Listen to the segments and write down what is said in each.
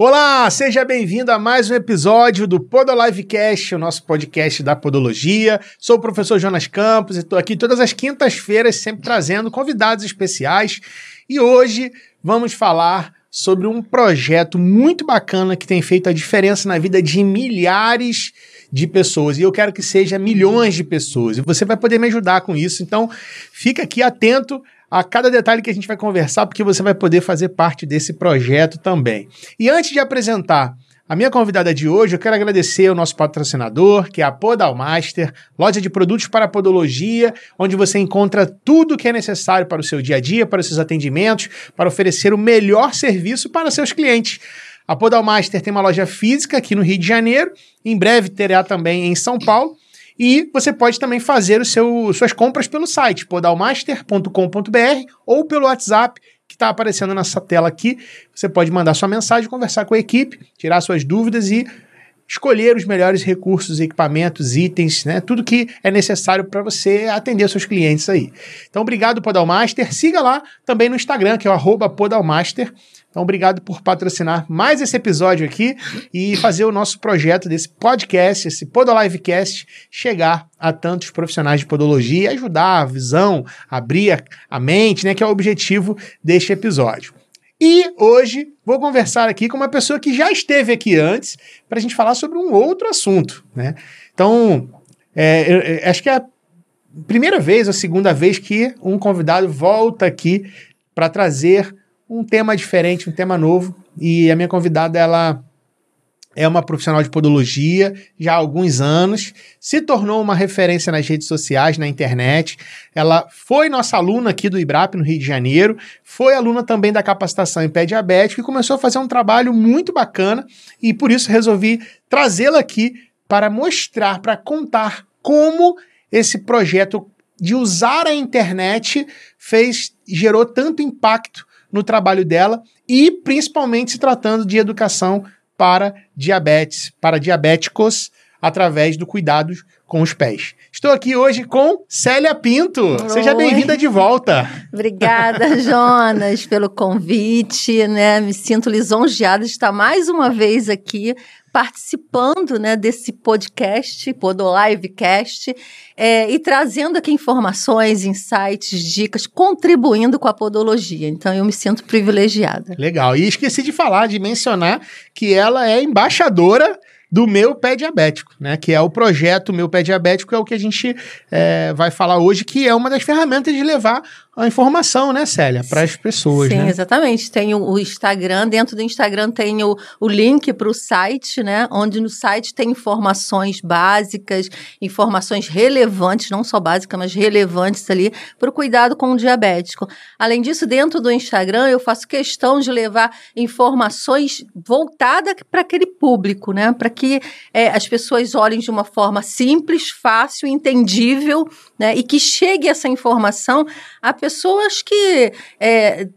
Olá, seja bem-vindo a mais um episódio do Podolivecast, o nosso podcast da podologia. Sou o professor Jonas Campos e estou aqui todas as quintas-feiras, sempre trazendo convidados especiais. E hoje vamos falar sobre um projeto muito bacana que tem feito a diferença na vida de milhares de pessoas. E eu quero que seja milhões de pessoas. E você vai poder me ajudar com isso. Então, fica aqui atento a cada detalhe que a gente vai conversar, porque você vai poder fazer parte desse projeto também. E antes de apresentar a minha convidada de hoje, eu quero agradecer ao nosso patrocinador, que é a Podalmaster, loja de produtos para podologia, onde você encontra tudo o que é necessário para o seu dia a dia, para os seus atendimentos, para oferecer o melhor serviço para seus clientes. A Podalmaster tem uma loja física aqui no Rio de Janeiro, em breve terá também em São Paulo, e você pode também fazer suas compras pelo site podalmaster.com.br ou pelo WhatsApp que está aparecendo nessa tela aqui. Você pode mandar sua mensagem, conversar com a equipe, tirar suas dúvidas e escolher os melhores recursos, equipamentos, itens, né? Tudo que é necessário para você atender seus clientes aí. Então, obrigado, Podalmaster. Siga lá também no Instagram, que é o @Podalmaster. Então, obrigado por patrocinar mais esse episódio aqui e fazer o nosso projeto desse podcast, esse Podolivecast, chegar a tantos profissionais de podologia e ajudar a visão, abrir a mente, né, que é o objetivo deste episódio. E hoje vou conversar aqui com uma pessoa que já esteve aqui antes para a gente falar sobre um outro assunto, né? Então, eu acho que é a primeira vez ou segunda vez que um convidado volta aqui para trazer um tema diferente, um tema novo, e a minha convidada, ela é uma profissional de podologia já há alguns anos, se tornou uma referência nas redes sociais, na internet. Ela foi nossa aluna aqui do IBRAP, no Rio de Janeiro, foi aluna também da capacitação em pé diabético e começou a fazer um trabalho muito bacana, e por isso resolvi trazê-la aqui para mostrar, para contar como esse projeto de usar a internet gerou tanto impacto no trabalho dela e principalmente se tratando de educação para diabetes, para diabéticos, através do cuidado com os pés. Estou aqui hoje com Célia Pinto. Oi. Seja bem-vinda de volta. Obrigada, Jonas, pelo convite, né? Me sinto lisonjeada de estar mais uma vez aqui participando, né, desse podcast, Podolivecast, e trazendo aqui informações, insights, dicas, contribuindo com a podologia. Então, eu me sinto privilegiada. Legal. E esqueci de mencionar que ela é embaixadora do Meu Pé Diabético, né? Que é o projeto Meu Pé Diabético, é o que a gente vai falar hoje, que é uma das ferramentas de levar a informação, né, Célia, para as pessoas, Sim, né? Exatamente. Tem o Instagram, dentro do Instagram tem o link para o site, né? Onde no site tem informações básicas, informações relevantes, não só básicas, mas relevantes ali para o cuidado com o diabético. Além disso, dentro do Instagram, eu faço questão de levar informações voltadas para aquele público, né? Para que as pessoas olhem de uma forma simples, fácil, entendível, né? E que chegue essa informação a pessoas que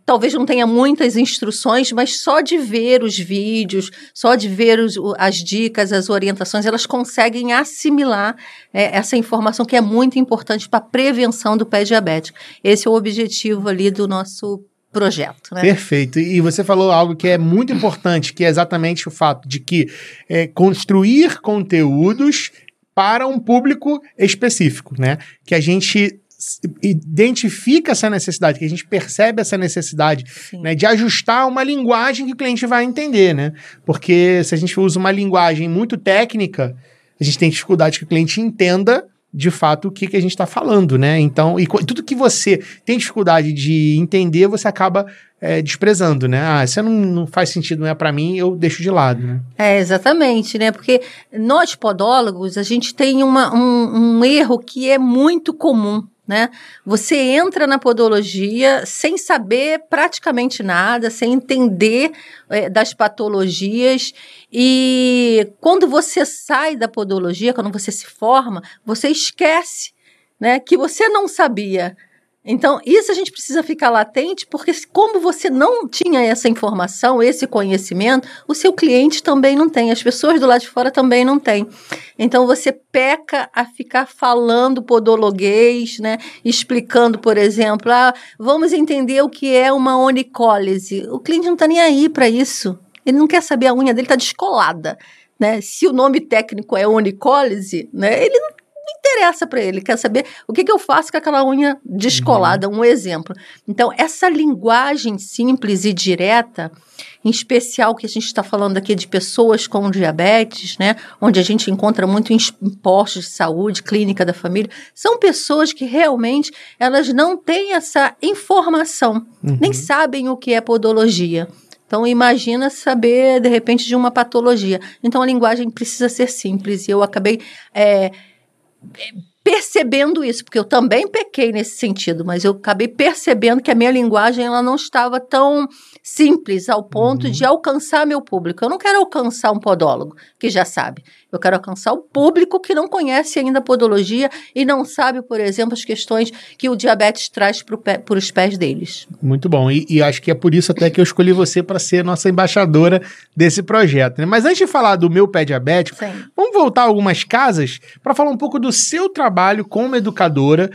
talvez não tenha muitas instruções, mas só de ver os vídeos, só de ver as dicas, as orientações, elas conseguem assimilar essa informação que é muito importante para a prevenção do pé diabético. Esse é o objetivo ali do nosso projeto, né? Perfeito. E você falou algo que é muito importante, que é exatamente o fato de que construir conteúdos para um público específico, né? Que a gente identifica essa necessidade, que a gente percebe essa necessidade, né, de ajustar uma linguagem que o cliente vai entender, né? Porque se a gente usa uma linguagem muito técnica, a gente tem dificuldade que o cliente entenda de fato o que a gente está falando, né? Então, e tudo que você tem dificuldade de entender, você acaba desprezando, né? Ah, isso não faz sentido, não é para mim, eu deixo de lado, né? Exatamente, né? Porque nós podólogos, a gente tem um erro que é muito comum, né? Você entra na podologia sem saber praticamente nada, sem entender das patologias, e quando você sai da podologia, quando você se forma, você esquece, né, que você não sabia. Então, isso a gente precisa ficar latente, porque como você não tinha essa informação, esse conhecimento, o seu cliente também não tem, as pessoas do lado de fora também não têm. Então, você peca a ficar falando podologuês, né? Explicando, por exemplo, vamos entender o que é uma onicólise. O cliente não está nem aí para isso. Ele não quer saber a unha dele tá descolada, né? Se o nome técnico é onicólise, né? Ele não interessa para ele, quer saber o que eu faço com aquela unha descolada, um exemplo. Então, essa linguagem simples e direta, em especial que a gente está falando aqui de pessoas com diabetes, né, onde a gente encontra muito em postos de saúde, clínica da família, são pessoas que realmente elas não têm essa informação, nem sabem o que é podologia. Então, imagina saber, de repente, de uma patologia. Então, a linguagem precisa ser simples. E eu acabei percebendo isso, porque eu também pequei nesse sentido, mas eu acabei percebendo que a minha linguagem ela não estava tão simples ao ponto de alcançar meu público. Eu não quero alcançar um podólogo que já sabe. Eu quero alcançar o público que não conhece ainda a podologia e não sabe, por exemplo, as questões que o diabetes traz para os pés deles. Muito bom. E acho que é por isso até que eu escolhi você para ser nossa embaixadora desse projeto, né? Mas antes de falar do Meu Pé Diabético, vamos voltar a algumas casas para falar um pouco do seu trabalho como educadora,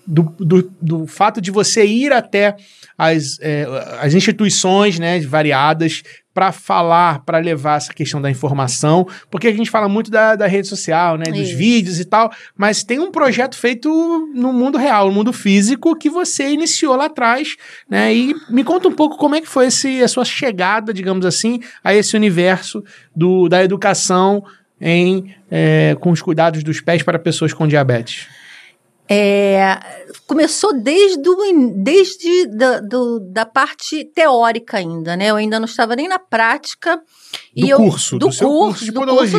do fato de você ir até as instituições, né, variadas para falar, para levar essa questão da informação, porque a gente fala muito da rede social, né, dos vídeos e tal, mas tem um projeto feito no mundo real, no mundo físico, que você iniciou lá atrás, né, e me conta um pouco como é que foi a sua chegada, digamos assim, a esse universo da educação com os cuidados dos pés para pessoas com diabetes. Começou desde da parte teórica ainda, né? Eu ainda não estava nem na prática. Do curso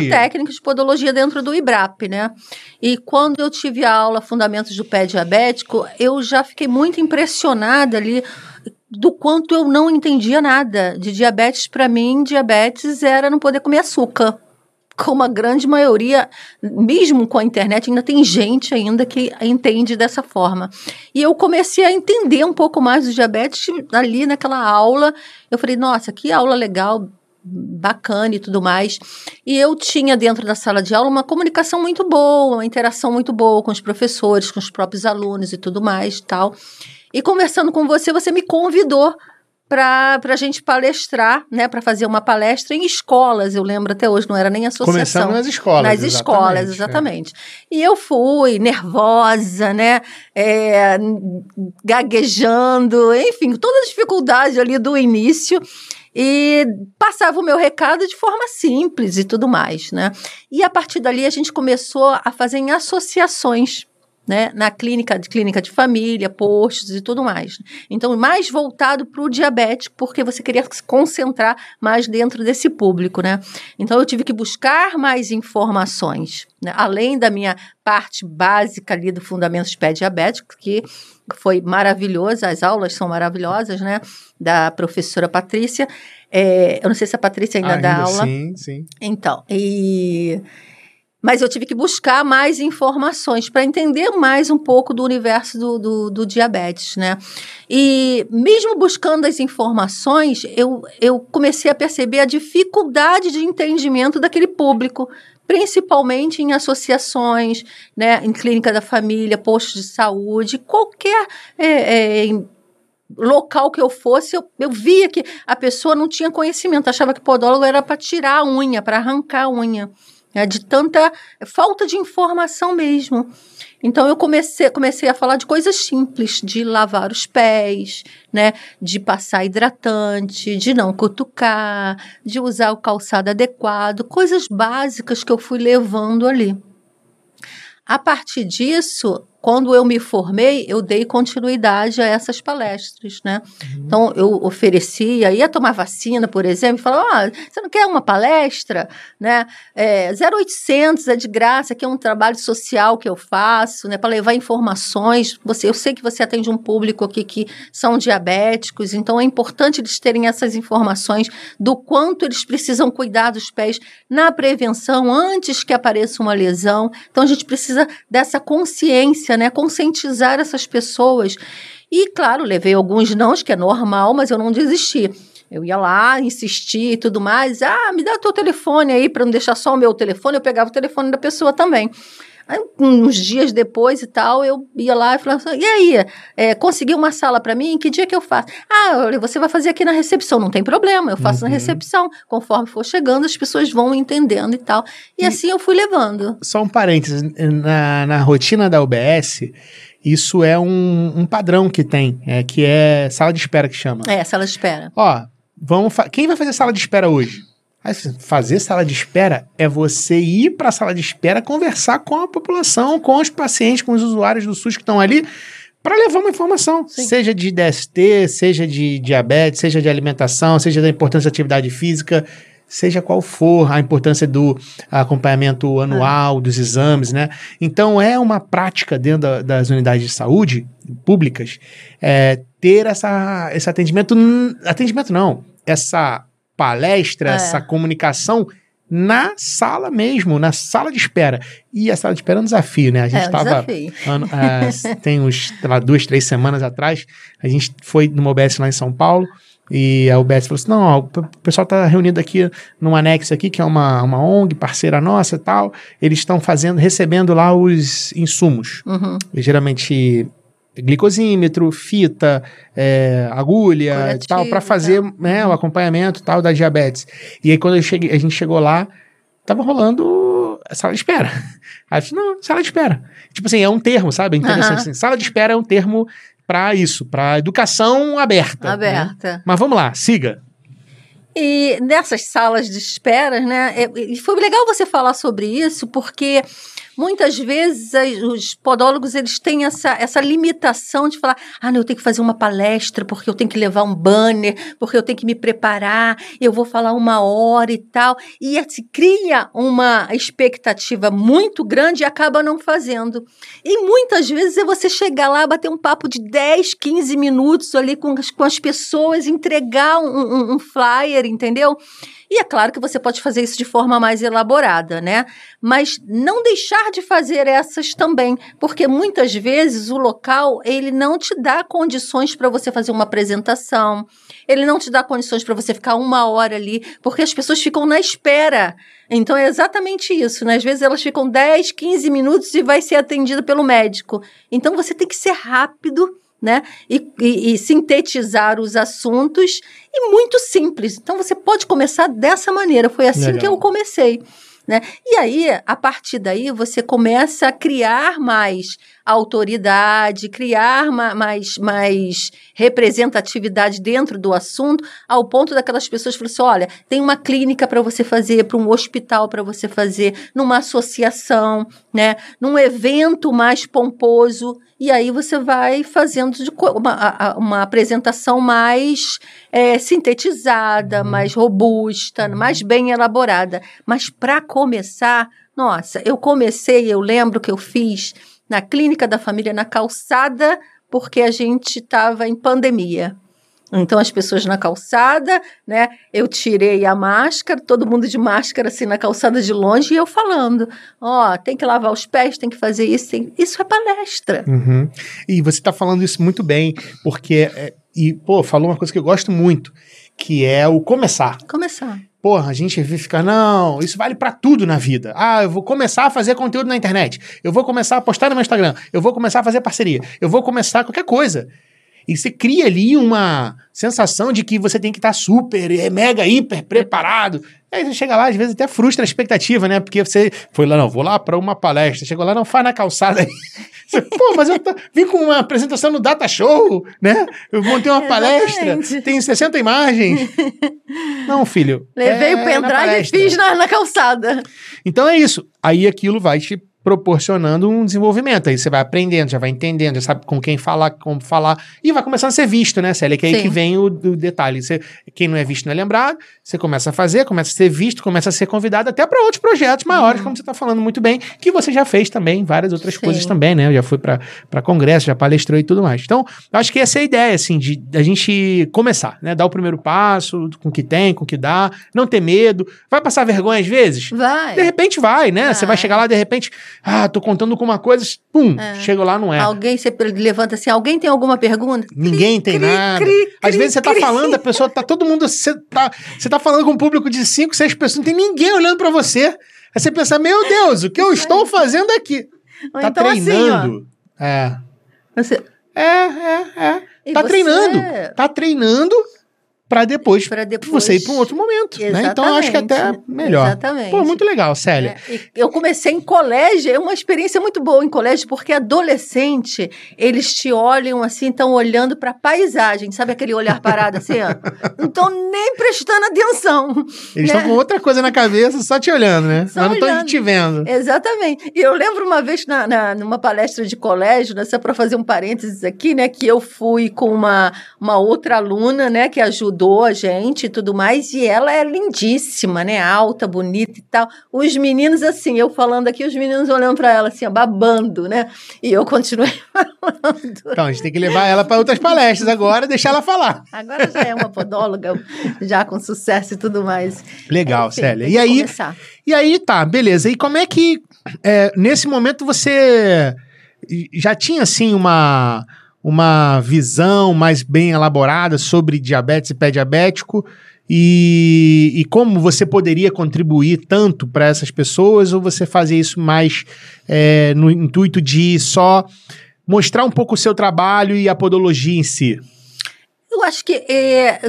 técnico de podologia dentro do IBRAP, né? E quando eu tive a aula Fundamentos do Pé Diabético, eu já fiquei muito impressionada ali do quanto eu não entendia nada de diabetes. Para mim, diabetes era não poder comer açúcar. Como a grande maioria, mesmo com a internet, ainda tem gente ainda que entende dessa forma. E eu comecei a entender um pouco mais do diabetes ali naquela aula. Eu falei, nossa, que aula legal, bacana e tudo mais. E eu tinha dentro da sala de aula uma comunicação muito boa, uma interação muito boa com os professores, com os próprios alunos e tudo mais e tal. E conversando com você, você me convidou para a gente palestrar, né, para fazer uma palestra em escolas, eu lembro até hoje, não era nem associação. Começando nas escolas. Nas escolas, exatamente. E eu fui nervosa, né, gaguejando, enfim, toda a dificuldade ali do início, e passava o meu recado de forma simples e tudo mais, né. E a partir dali a gente começou a fazer em associações, né, na clínica de família, postos e tudo mais. Então, mais voltado para o diabético, porque você queria se concentrar mais dentro desse público, né? Então, eu tive que buscar mais informações, né? Além da minha parte básica ali do Fundamentos do Pé Diabético, que foi maravilhosa, as aulas são maravilhosas, né? Da professora Patrícia. Eu não sei se a Patrícia ainda dá aula. Sim. Então, mas eu tive que buscar mais informações para entender mais um pouco do universo do diabetes, né? E mesmo buscando as informações, eu comecei a perceber a dificuldade de entendimento daquele público, principalmente em associações, né? Em clínica da família, postos de saúde, qualquer local que eu fosse, eu via que a pessoa não tinha conhecimento, achava que podólogo era para tirar a unha, para arrancar a unha. De tanta falta de informação mesmo. Então, eu comecei a falar de coisas simples, de lavar os pés, né, de passar hidratante, de não cutucar, de usar o calçado adequado, coisas básicas que eu fui levando ali. A partir disso, quando eu me formei, eu dei continuidade a essas palestras, né? Então, eu oferecia, ia tomar vacina, por exemplo, e falava, você não quer uma palestra? Né? 0800 é de graça, que é um trabalho social que eu faço, né, para levar informações. Eu sei que você atende um público aqui que são diabéticos, então é importante eles terem essas informações do quanto eles precisam cuidar dos pés na prevenção, antes que apareça uma lesão. Então, a gente precisa dessa consciência, né, conscientizar essas pessoas. E, claro, levei alguns nãos, que é normal, mas eu não desisti. Eu ia lá, insistir e tudo mais. Me dá o teu telefone aí, para não deixar só o meu telefone. Eu pegava o telefone da pessoa também. Aí, uns dias depois e tal, eu ia lá e falava assim, e aí, consegui uma sala para mim? Que dia que eu faço? Olha, você vai fazer aqui na recepção, não tem problema, eu faço na recepção. Conforme for chegando, as pessoas vão entendendo e tal. E assim eu fui levando. Só um parênteses, na rotina da UBS, isso é um padrão que tem, que é sala de espera que chama. Sala de espera. Quem vai fazer sala de espera hoje? Fazer sala de espera é você ir para a sala de espera conversar com a população, com os pacientes, com os usuários do SUS que estão ali, para levar uma informação, Sim. seja de DST, seja de diabetes, seja de alimentação, seja da importância da atividade física, seja qual for a importância do acompanhamento anual, dos exames, né? Então, é uma prática dentro das unidades de saúde públicas ter esse atendimento não, essa palestra, essa comunicação na sala mesmo, na sala de espera. E a sala de espera é um desafio, né? A gente estava, tem uns 2, 3 semanas atrás, a gente foi numa UBS lá em São Paulo, e a UBS falou assim, não, o pessoal está reunido aqui num anexo aqui, que é uma ONG, parceira nossa e tal, eles estão recebendo lá os insumos. Geralmente glicosímetro, fita, agulha e tal, para fazer o acompanhamento tal da diabetes. E aí quando a gente chegou lá, tava rolando a sala de espera. Aí eu disse, não, sala de espera. Tipo assim, é um termo, sabe? Interessante. Assim, sala de espera é um termo para isso, para educação aberta. Né? Mas vamos lá, siga. E nessas salas de espera, né? E foi legal você falar sobre isso, porque muitas vezes os podólogos eles têm essa limitação de falar, não, eu tenho que fazer uma palestra, porque eu tenho que levar um banner, porque eu tenho que me preparar, eu vou falar 1 hora e tal. E se cria uma expectativa muito grande e acaba não fazendo. E muitas vezes é você chegar lá, bater um papo de 10, 15 minutos ali com as pessoas, entregar um flyer, entendeu? E é claro que você pode fazer isso de forma mais elaborada, né? Mas não deixar de fazer essas também, porque muitas vezes o local, ele não te dá condições para você fazer uma apresentação, ele não te dá condições para você ficar 1 hora ali, porque as pessoas ficam na espera. Então, é exatamente isso, né? Às vezes elas ficam 10, 15 minutos e vai ser atendida pelo médico. Então, você tem que ser rápido, né? E sintetizar os assuntos e muito simples. Então, você pode começar dessa maneira. Foi assim Legal. Que eu comecei. Né? E aí, a partir daí, você começa a criar mais autoridade, criar mais representatividade dentro do assunto, ao ponto daquelas pessoas falarem assim, olha, tem uma clínica para você fazer, para um hospital para você fazer, numa associação, né? Num evento mais pomposo, e aí você vai fazendo uma apresentação mais sintetizada, mais robusta, mais bem elaborada. Mas para começar, nossa, eu lembro que eu fiz na Clínica da Família, na calçada, porque a gente estava em pandemia. Então, as pessoas na calçada, né? Eu tirei a máscara, todo mundo de máscara, assim, na calçada de longe, e eu falando, tem que lavar os pés, tem que fazer isso, isso é palestra. Uhum. E você está falando isso muito bem, porque, falou uma coisa que eu gosto muito, que é o começar. Começar. Porra, a gente fica, não, isso vale pra tudo na vida. Eu vou começar a fazer conteúdo na internet. Eu vou começar a postar no meu Instagram. Eu vou começar a fazer parceria. Eu vou começar qualquer coisa. E você cria ali uma sensação de que você tem que estar super, mega, hiper preparado. Aí você chega lá, às vezes até frustra a expectativa, né? Porque você foi lá, não, vou lá para uma palestra. Chegou lá, não, faz na calçada aí. Você, mas eu vim com uma apresentação no Data Show, né? Eu montei uma palestra, tem 60 imagens. Não, filho. Levei o pendrive e fiz na calçada. Então é isso. Aí aquilo vai te proporcionando um desenvolvimento. Aí você vai aprendendo, já vai entendendo, já sabe com quem falar, como falar, e vai começando a ser visto, né, Célia? Que é aí que vem o detalhe. Quem não é visto não é lembrado, você começa a fazer, começa a ser visto, começa a ser convidado até para outros projetos maiores, como você está falando muito bem, que você já fez também, várias outras coisas também, né? Eu já fui para congresso, já palestrou e tudo mais. Então, eu acho que essa é a ideia, assim, de a gente começar, né? Dar o primeiro passo, com o que tem, com o que dá, não ter medo. Vai passar vergonha às vezes? Vai. De repente vai, né? Você vai chegar lá, de repente, tô contando com uma coisa, pum, chego lá, não é. Alguém, você levanta assim, alguém tem alguma pergunta? Ninguém tem nada. Às vezes você tá falando, a pessoa, tá todo mundo, você tá falando com um público de 5, 6 pessoas, não tem ninguém olhando pra você. Aí você pensa, meu Deus, o que eu estou fazendo aqui? Tá então, treinando. Assim, ó, e Tá treinando para depois você ir para um outro momento, né? Então, eu acho que até melhor. Exatamente. Pô, muito legal, Célia. Eu comecei em colégio, é uma experiência muito boa em colégio, porque adolescente, eles te olham assim, estão olhando para a paisagem, sabe aquele olhar parado assim, ó? Não estão nem prestando atenção. Eles estão com outra coisa na cabeça, só te olhando, né? Mas não estão te vendo. Exatamente. E eu lembro uma vez numa palestra de colégio, né, só para fazer um parênteses aqui, né, que eu fui com uma outra aluna, né, que ajudou a gente e tudo mais, e ela é lindíssima, né, alta, bonita e tal. Os meninos, assim, eu falando aqui, os meninos olhando para ela, assim, ó, babando, né, e eu continuei falando. Então, a gente tem que levar ela para outras palestras agora, deixar ela falar. Agora já é uma podóloga, já com sucesso e tudo mais. Legal, Enfim, Célia. E aí, tá, beleza. E como é que, nesse momento, você já tinha, assim, uma visão mais bem elaborada sobre diabetes e pé diabético e como você poderia contribuir tanto para essas pessoas, ou você fazia isso mais no intuito de só mostrar um pouco o seu trabalho e a podologia em si? Eu acho que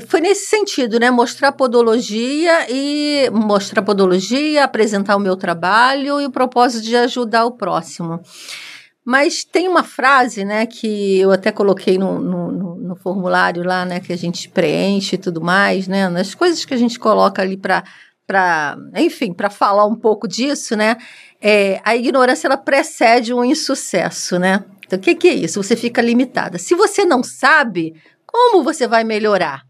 foi nesse sentido, né? Mostrar podologia, apresentar o meu trabalho e o propósito de ajudar o próximo. Mas tem uma frase, né, que eu até coloquei no formulário lá, né, que a gente preenche e tudo mais, né, nas coisas que a gente coloca ali para falar um pouco disso, né, a ignorância, ela precede um insucesso, né. Então, o que é isso? Você fica limitada. Se você não sabe, como você vai melhorar?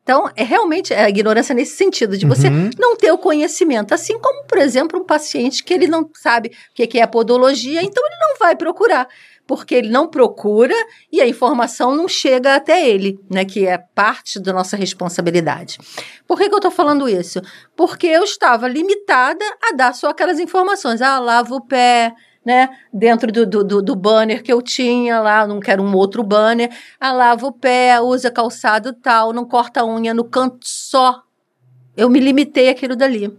Então, realmente a ignorância nesse sentido, de você não ter o conhecimento. Assim como, por exemplo, um paciente que ele não sabe o que é a podologia, então ele não vai procurar, porque ele não procura e a informação não chega até ele, né, que é parte da nossa responsabilidade. Por que eu estou falando isso? Porque eu estava limitada a dar só aquelas informações. Lava o pé, né, dentro do banner que eu tinha lá, não quero um outro banner, lava o pé, usa calçado tal, não corta a unha no canto só. Eu me limitei àquilo dali.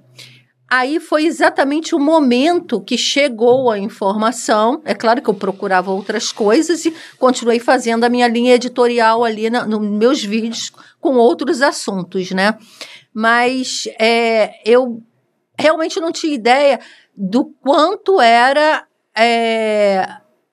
Aí foi exatamente o momento que chegou a informação. É claro que eu procurava outras coisas e continuei fazendo a minha linha editorial ali nos meus vídeos com outros assuntos, né? Mas eu realmente não tinha ideia do quanto era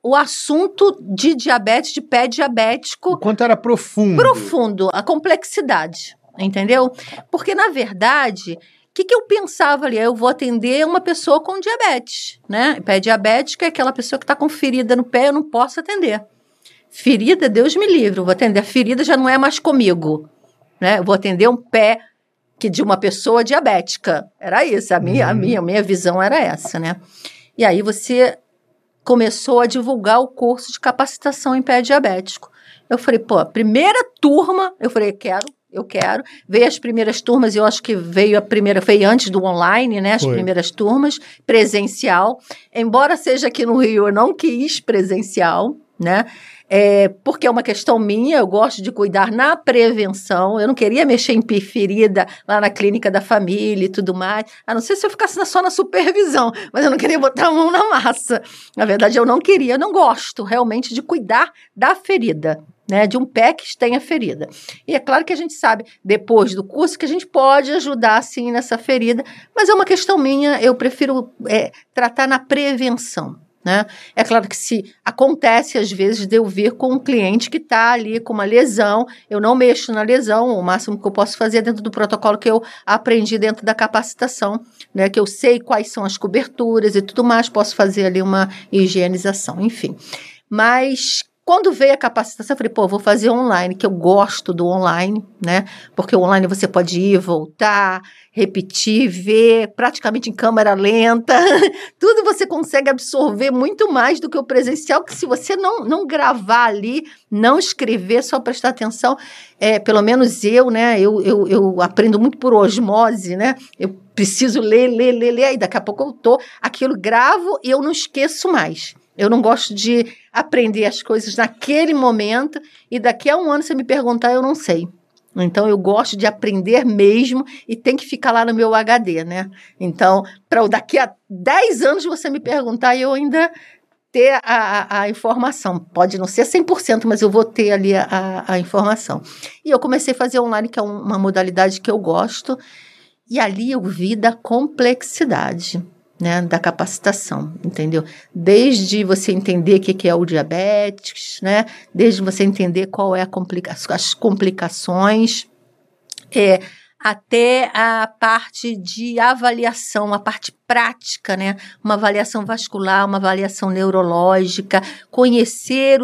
o assunto de diabetes, de pé diabético. O quanto era profundo. Profundo, a complexidade, entendeu? Porque, na verdade, o que eu pensava ali? Eu vou atender uma pessoa com diabetes, né? Pé diabético é aquela pessoa que está com ferida no pé, eu não posso atender. Ferida, Deus me livre, eu vou atender. A ferida já não é mais comigo, né? Eu vou atender um pé de uma pessoa diabética. Era isso, a minha visão era essa, né? E aí você começou a divulgar o curso de capacitação em pé diabético. Eu falei, primeira turma, eu quero. Veio as primeiras turmas, eu acho que veio antes do online, né? As primeiras turmas, presencial. Embora seja aqui no Rio, eu não quis presencial, né? Porque é uma questão minha, eu gosto de cuidar na prevenção, eu não queria mexer em ferida lá na clínica da família e tudo mais, a não ser se eu ficasse só na supervisão, mas eu não queria botar a mão na massa. Na verdade, eu não gosto realmente de cuidar da ferida, né, de um pé que tenha ferida. E é claro que a gente sabe, depois do curso, que a gente pode ajudar, sim, nessa ferida, mas é uma questão minha, eu prefiro tratar na prevenção. Né? É claro que se acontece às vezes de eu vir com um cliente que está ali com uma lesão, eu não mexo na lesão, o máximo que eu posso fazer é dentro do protocolo que eu aprendi dentro da capacitação, né? Que eu sei quais são as coberturas e tudo mais, posso fazer ali uma higienização, enfim. Mas quando veio a capacitação, eu falei, vou fazer online, que eu gosto do online, né? Porque o online você pode ir, voltar, repetir, ver, praticamente em câmera lenta. Tudo você consegue absorver muito mais do que o presencial, que se você não gravar ali, não escrever, só prestar atenção, pelo menos eu, né? Eu aprendo muito por osmose, né? Eu preciso ler, aí daqui a pouco aquilo gravo e eu não esqueço mais. Eu não gosto de aprender as coisas naquele momento e daqui a um ano você me perguntar, eu não sei. Então, eu gosto de aprender mesmo e tem que ficar lá no meu HD, né? Então, para daqui a 10 anos você me perguntar, eu ainda ter a informação. Pode não ser 100%, mas eu vou ter ali a informação. E eu comecei a fazer online, que é uma modalidade que eu gosto, e ali eu vi da complexidade, né, da capacitação, entendeu? Desde você entender o que é o diabetes, né, desde você entender qual é as complicações, até a parte de avaliação, a parte prática, né? Uma avaliação vascular, uma avaliação neurológica, conhecer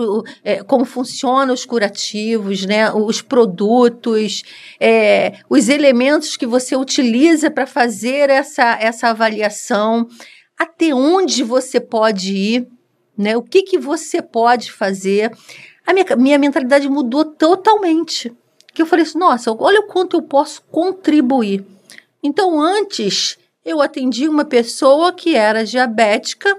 como funcionam os curativos, né? Os produtos, os elementos que você utiliza para fazer essa avaliação, até onde você pode ir, né? O que você pode fazer. A minha mentalidade mudou totalmente. Que eu falei assim, nossa, olha o quanto eu posso contribuir. Então, antes, eu atendi uma pessoa que era diabética,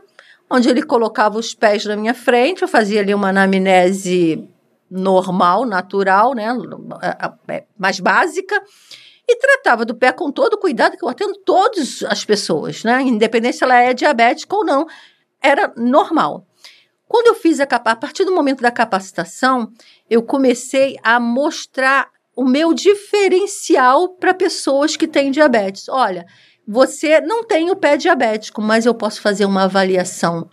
onde ele colocava os pés na minha frente, eu fazia ali uma anamnese normal, natural, né, mais básica, e tratava do pé com todo cuidado, que eu atendo todas as pessoas, né, independente se ela é diabética ou não, era normal. Quando eu fiz a partir do momento da capacitação, eu comecei a mostrar o meu diferencial para pessoas que têm diabetes. Olha, você não tem o pé diabético, mas eu posso fazer uma avaliação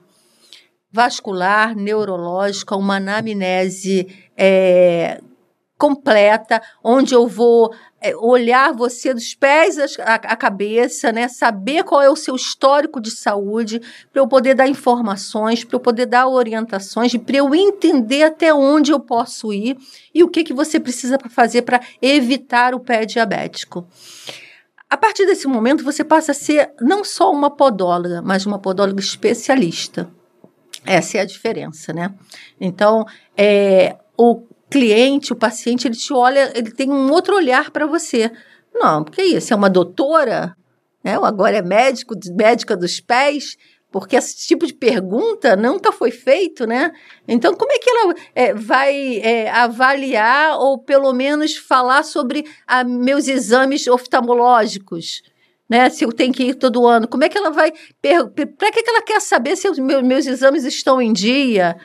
vascular, neurológica, uma anamnese completa, onde eu vou olhar você dos pés à cabeça, né? Saber qual é o seu histórico de saúde, para eu poder dar informações, para eu poder dar orientações, para eu entender até onde eu posso ir e o que você precisa fazer para evitar o pé diabético. A partir desse momento, você passa a ser não só uma podóloga, mas uma podóloga especialista. Essa é a diferença, né? Então, o cliente, o paciente, ele te olha, ele tem um outro olhar para você. Não, porque isso é uma doutora, né? Ou agora é médica dos pés, porque esse tipo de pergunta nunca foi feito, né? Então, como é que ela vai avaliar ou pelo menos falar sobre meus exames oftalmológicos? Né? Se eu tenho que ir todo ano, como é que ela vai... Para que ela quer saber se os meus exames estão em dia?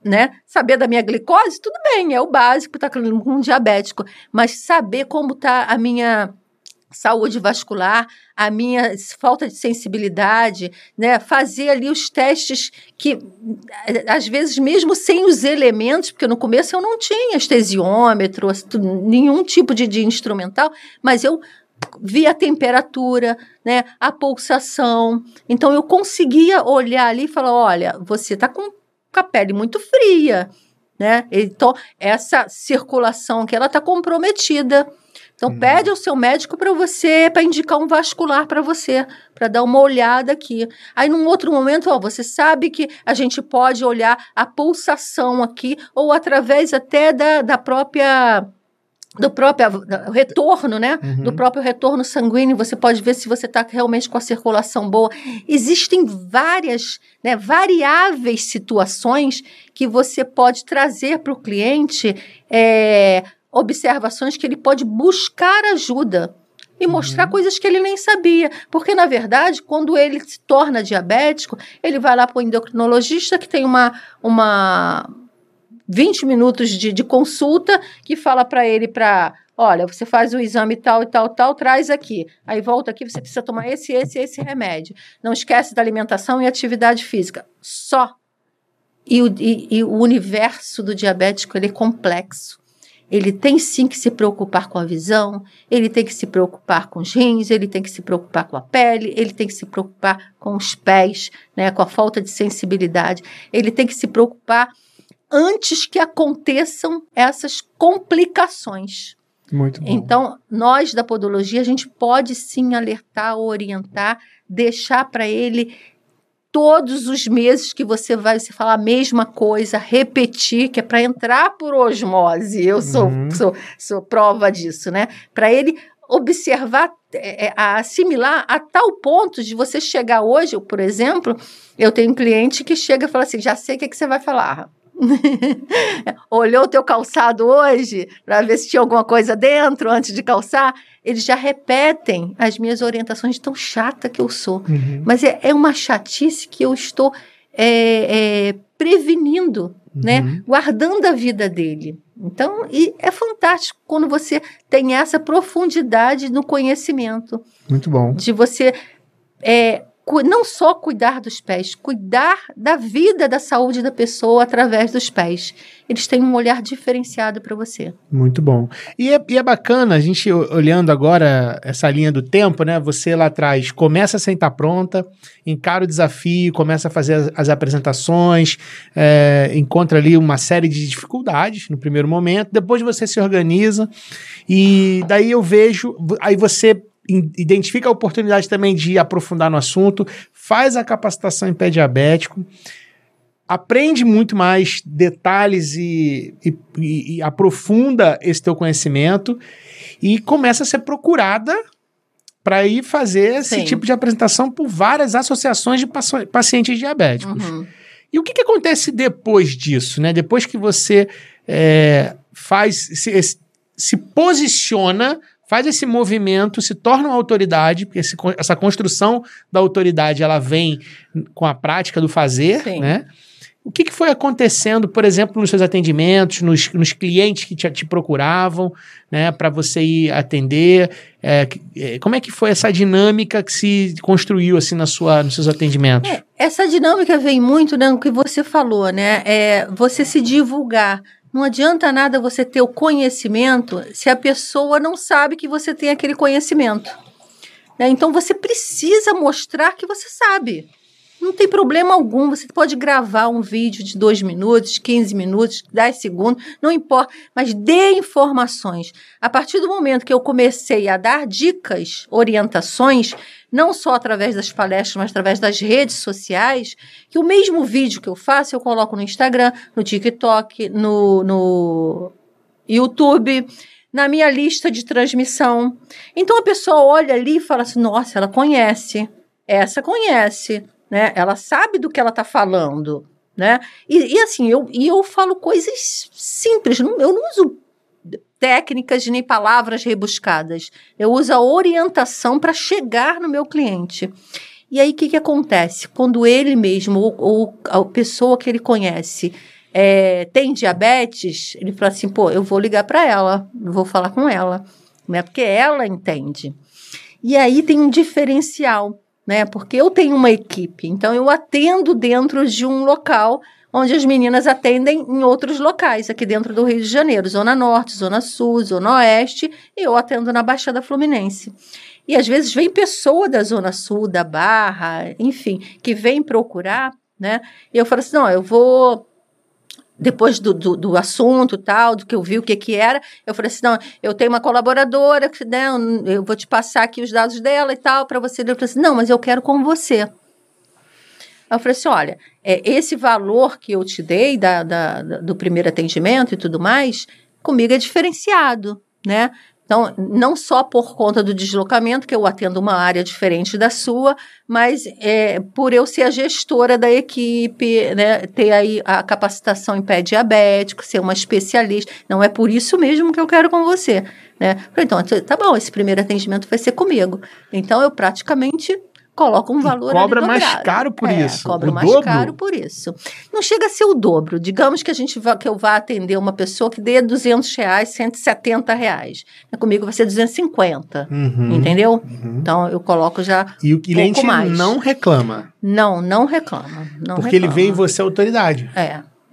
Né? Saber da minha glicose, tudo bem, é o básico, está com um diabético, mas saber como está a minha saúde vascular, a minha falta de sensibilidade, né? Fazer ali os testes que, às vezes, mesmo sem os elementos, porque no começo eu não tinha estesiômetro, nenhum tipo de instrumental, mas eu via a temperatura, né? A pulsação, então eu conseguia olhar ali e falar, olha, você está com a pele muito fria, né? Então, essa circulação aqui, ela está comprometida. Então, pede ao seu médico para indicar um vascular para você, para dar uma olhada aqui. Aí, num outro momento, você sabe que a gente pode olhar a pulsação aqui, ou através até do próprio retorno, né? Do próprio retorno sanguíneo, você pode ver se você está realmente com a circulação boa. Existem várias, né, variáveis situações que você pode trazer para o cliente, observações que ele pode buscar ajuda e mostrar coisas que ele nem sabia. Porque, na verdade, quando ele se torna diabético, ele vai lá para o endocrinologista, que tem uma 20 minutos de consulta, que fala para ele olha, você faz o exame tal e tal, traz aqui. Aí volta aqui, você precisa tomar esse remédio. Não esquece da alimentação e atividade física. Só. E o universo do diabético, ele é complexo. Ele tem sim que se preocupar com a visão, ele tem que se preocupar com os rins, ele tem que se preocupar com a pele, ele tem que se preocupar com os pés, né, com a falta de sensibilidade. Ele tem que se preocupar antes que aconteçam essas complicações. Muito bom. Então, nós da podologia, a gente pode sim alertar, orientar, deixar para ele todos os meses que você vai falar a mesma coisa, repetir, que é para entrar por osmose. Eu sou prova disso, né? Para ele observar, assimilar a tal ponto de você chegar hoje, por exemplo, eu tenho um cliente que chega e fala assim, já sei o que você vai falar. Olhou o teu calçado hoje para ver se tinha alguma coisa dentro antes de calçar? Eles já repetem as minhas orientações, tão chata que eu sou. Mas é uma chatice que eu estou prevenindo, né? Guardando a vida dele. Então, e é fantástico quando você tem essa profundidade no conhecimento. Muito bom. De você não só cuidar dos pés, cuidar da vida, da saúde da pessoa através dos pés. Eles têm um olhar diferenciado para você. Muito bom. E é bacana, a gente olhando agora essa linha do tempo, né? Você lá atrás começa sem estar pronta, encara o desafio, começa a fazer as apresentações, encontra ali uma série de dificuldades no primeiro momento, depois você se organiza e daí eu vejo, aí você identifica a oportunidade também de aprofundar no assunto, faz a capacitação em pé diabético, aprende muito mais detalhes e aprofunda esse teu conhecimento e começa a ser procurada para ir fazer esse tipo de apresentação por várias associações de pacientes diabéticos. E o que acontece depois disso, né? Depois que você se posiciona, faz esse movimento, se torna uma autoridade, porque essa construção da autoridade, ela vem com a prática do fazer, né? O que foi acontecendo, por exemplo, nos seus atendimentos, nos clientes que te procuravam, né, para você ir atender? Como é que foi essa dinâmica que se construiu assim nos seus atendimentos? Essa dinâmica vem muito, né, no que você falou, né? Você se divulgar. Não adianta nada você ter o conhecimento se a pessoa não sabe que você tem aquele conhecimento, né? Então, você precisa mostrar que você sabe. Não tem problema algum, você pode gravar um vídeo de 2 minutos, 15 minutos, 10 segundos, não importa, mas dê informações. A partir do momento que eu comecei a dar dicas, orientações, não só através das palestras, mas através das redes sociais, que o mesmo vídeo que eu faço, eu coloco no Instagram, no TikTok, no YouTube, na minha lista de transmissão. Então, a pessoa olha ali e fala assim, nossa, ela conhece, essa conhece, né? Ela sabe do que ela está falando, né? E assim, eu falo coisas simples, eu não uso técnicas nem palavras rebuscadas. Eu uso a orientação para chegar no meu cliente. E aí, o que acontece? Quando ele mesmo, ou a pessoa que ele conhece, tem diabetes, ele fala assim, pô, eu vou ligar para ela, vou falar com ela, né? Porque ela entende. E aí tem um diferencial, né? Porque eu tenho uma equipe, então eu atendo dentro de um local onde as meninas atendem em outros locais, aqui dentro do Rio de Janeiro, Zona Norte, Zona Sul, Zona Oeste, e eu atendo na Baixada Fluminense. E às vezes vem pessoa da Zona Sul, da Barra, enfim, que vem procurar, né? E eu falo assim, não, eu vou... Depois do assunto, tal, do que eu vi, o que era, eu falei assim, não, eu tenho uma colaboradora, né, eu vou te passar aqui os dados dela e tal, para você. Eu falei assim, não, mas eu quero com você. Aí eu falei assim, olha, esse valor que eu te dei do primeiro atendimento e tudo mais, comigo é diferenciado, né? Então, não só por conta do deslocamento, que eu atendo uma área diferente da sua, mas por eu ser a gestora da equipe, né, ter aí a capacitação em pé diabético, ser uma especialista. Não é por isso mesmo que eu quero com você, né? Então, tá bom, esse primeiro atendimento vai ser comigo. Então, eu praticamente coloca um valor ali cobra dobrado. mais caro por isso. Cobra o mais dobro? caro por isso. Não chega a ser o dobro. Digamos que que eu vá atender uma pessoa que dê R$200, R$170. Comigo vai ser 250, entendeu? Então, eu coloco já e o cliente não reclama. Não reclama. Porque ele vê em você a autoridade.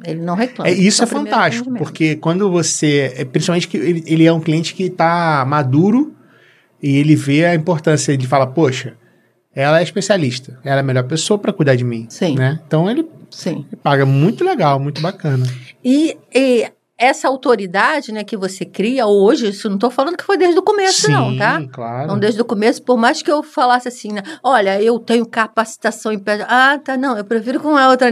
Ele não reclama. Isso é fantástico, porque quando você... Principalmente que ele é um cliente que está maduro e ele vê a importância, ele fala, poxa, ela é especialista, ela é a melhor pessoa para cuidar de mim. Sim. Né? Então, ele paga muito legal, muito bacana. E essa autoridade, né, que você cria hoje, isso não estou falando que foi desde o começo, não, tá? Sim, claro. Não, desde o começo, por mais que eu falasse assim, né, olha, eu tenho capacitação em pé... Ah, tá, não, eu prefiro com a outra...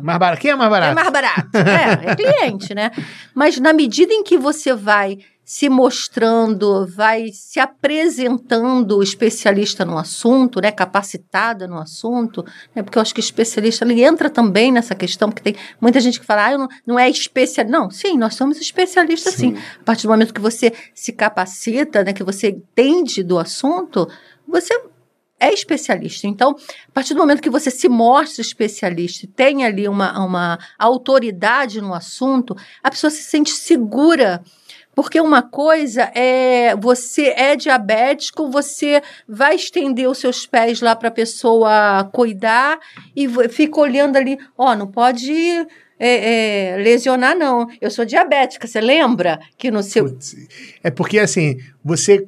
Mais barato. Quem é mais barato? É mais barato. É cliente, né? Mas na medida em que você vai se mostrando, vai se apresentando especialista no assunto, né, capacitada no assunto, né, porque eu acho que especialista ele entra também nessa questão, porque tem muita gente que fala, não é especialista. Não, sim, nós somos especialistas, sim. A partir do momento que você se capacita, né, que você entende do assunto, você é especialista. Então, a partir do momento que você se mostra especialista e tem ali uma autoridade no assunto, a pessoa se sente segura. Porque uma coisa é, você é diabético, você vai estender os seus pés lá para a pessoa cuidar e fica olhando ali, não pode lesionar não, eu sou diabética, você lembra? Que no seu... Putz, é porque assim, você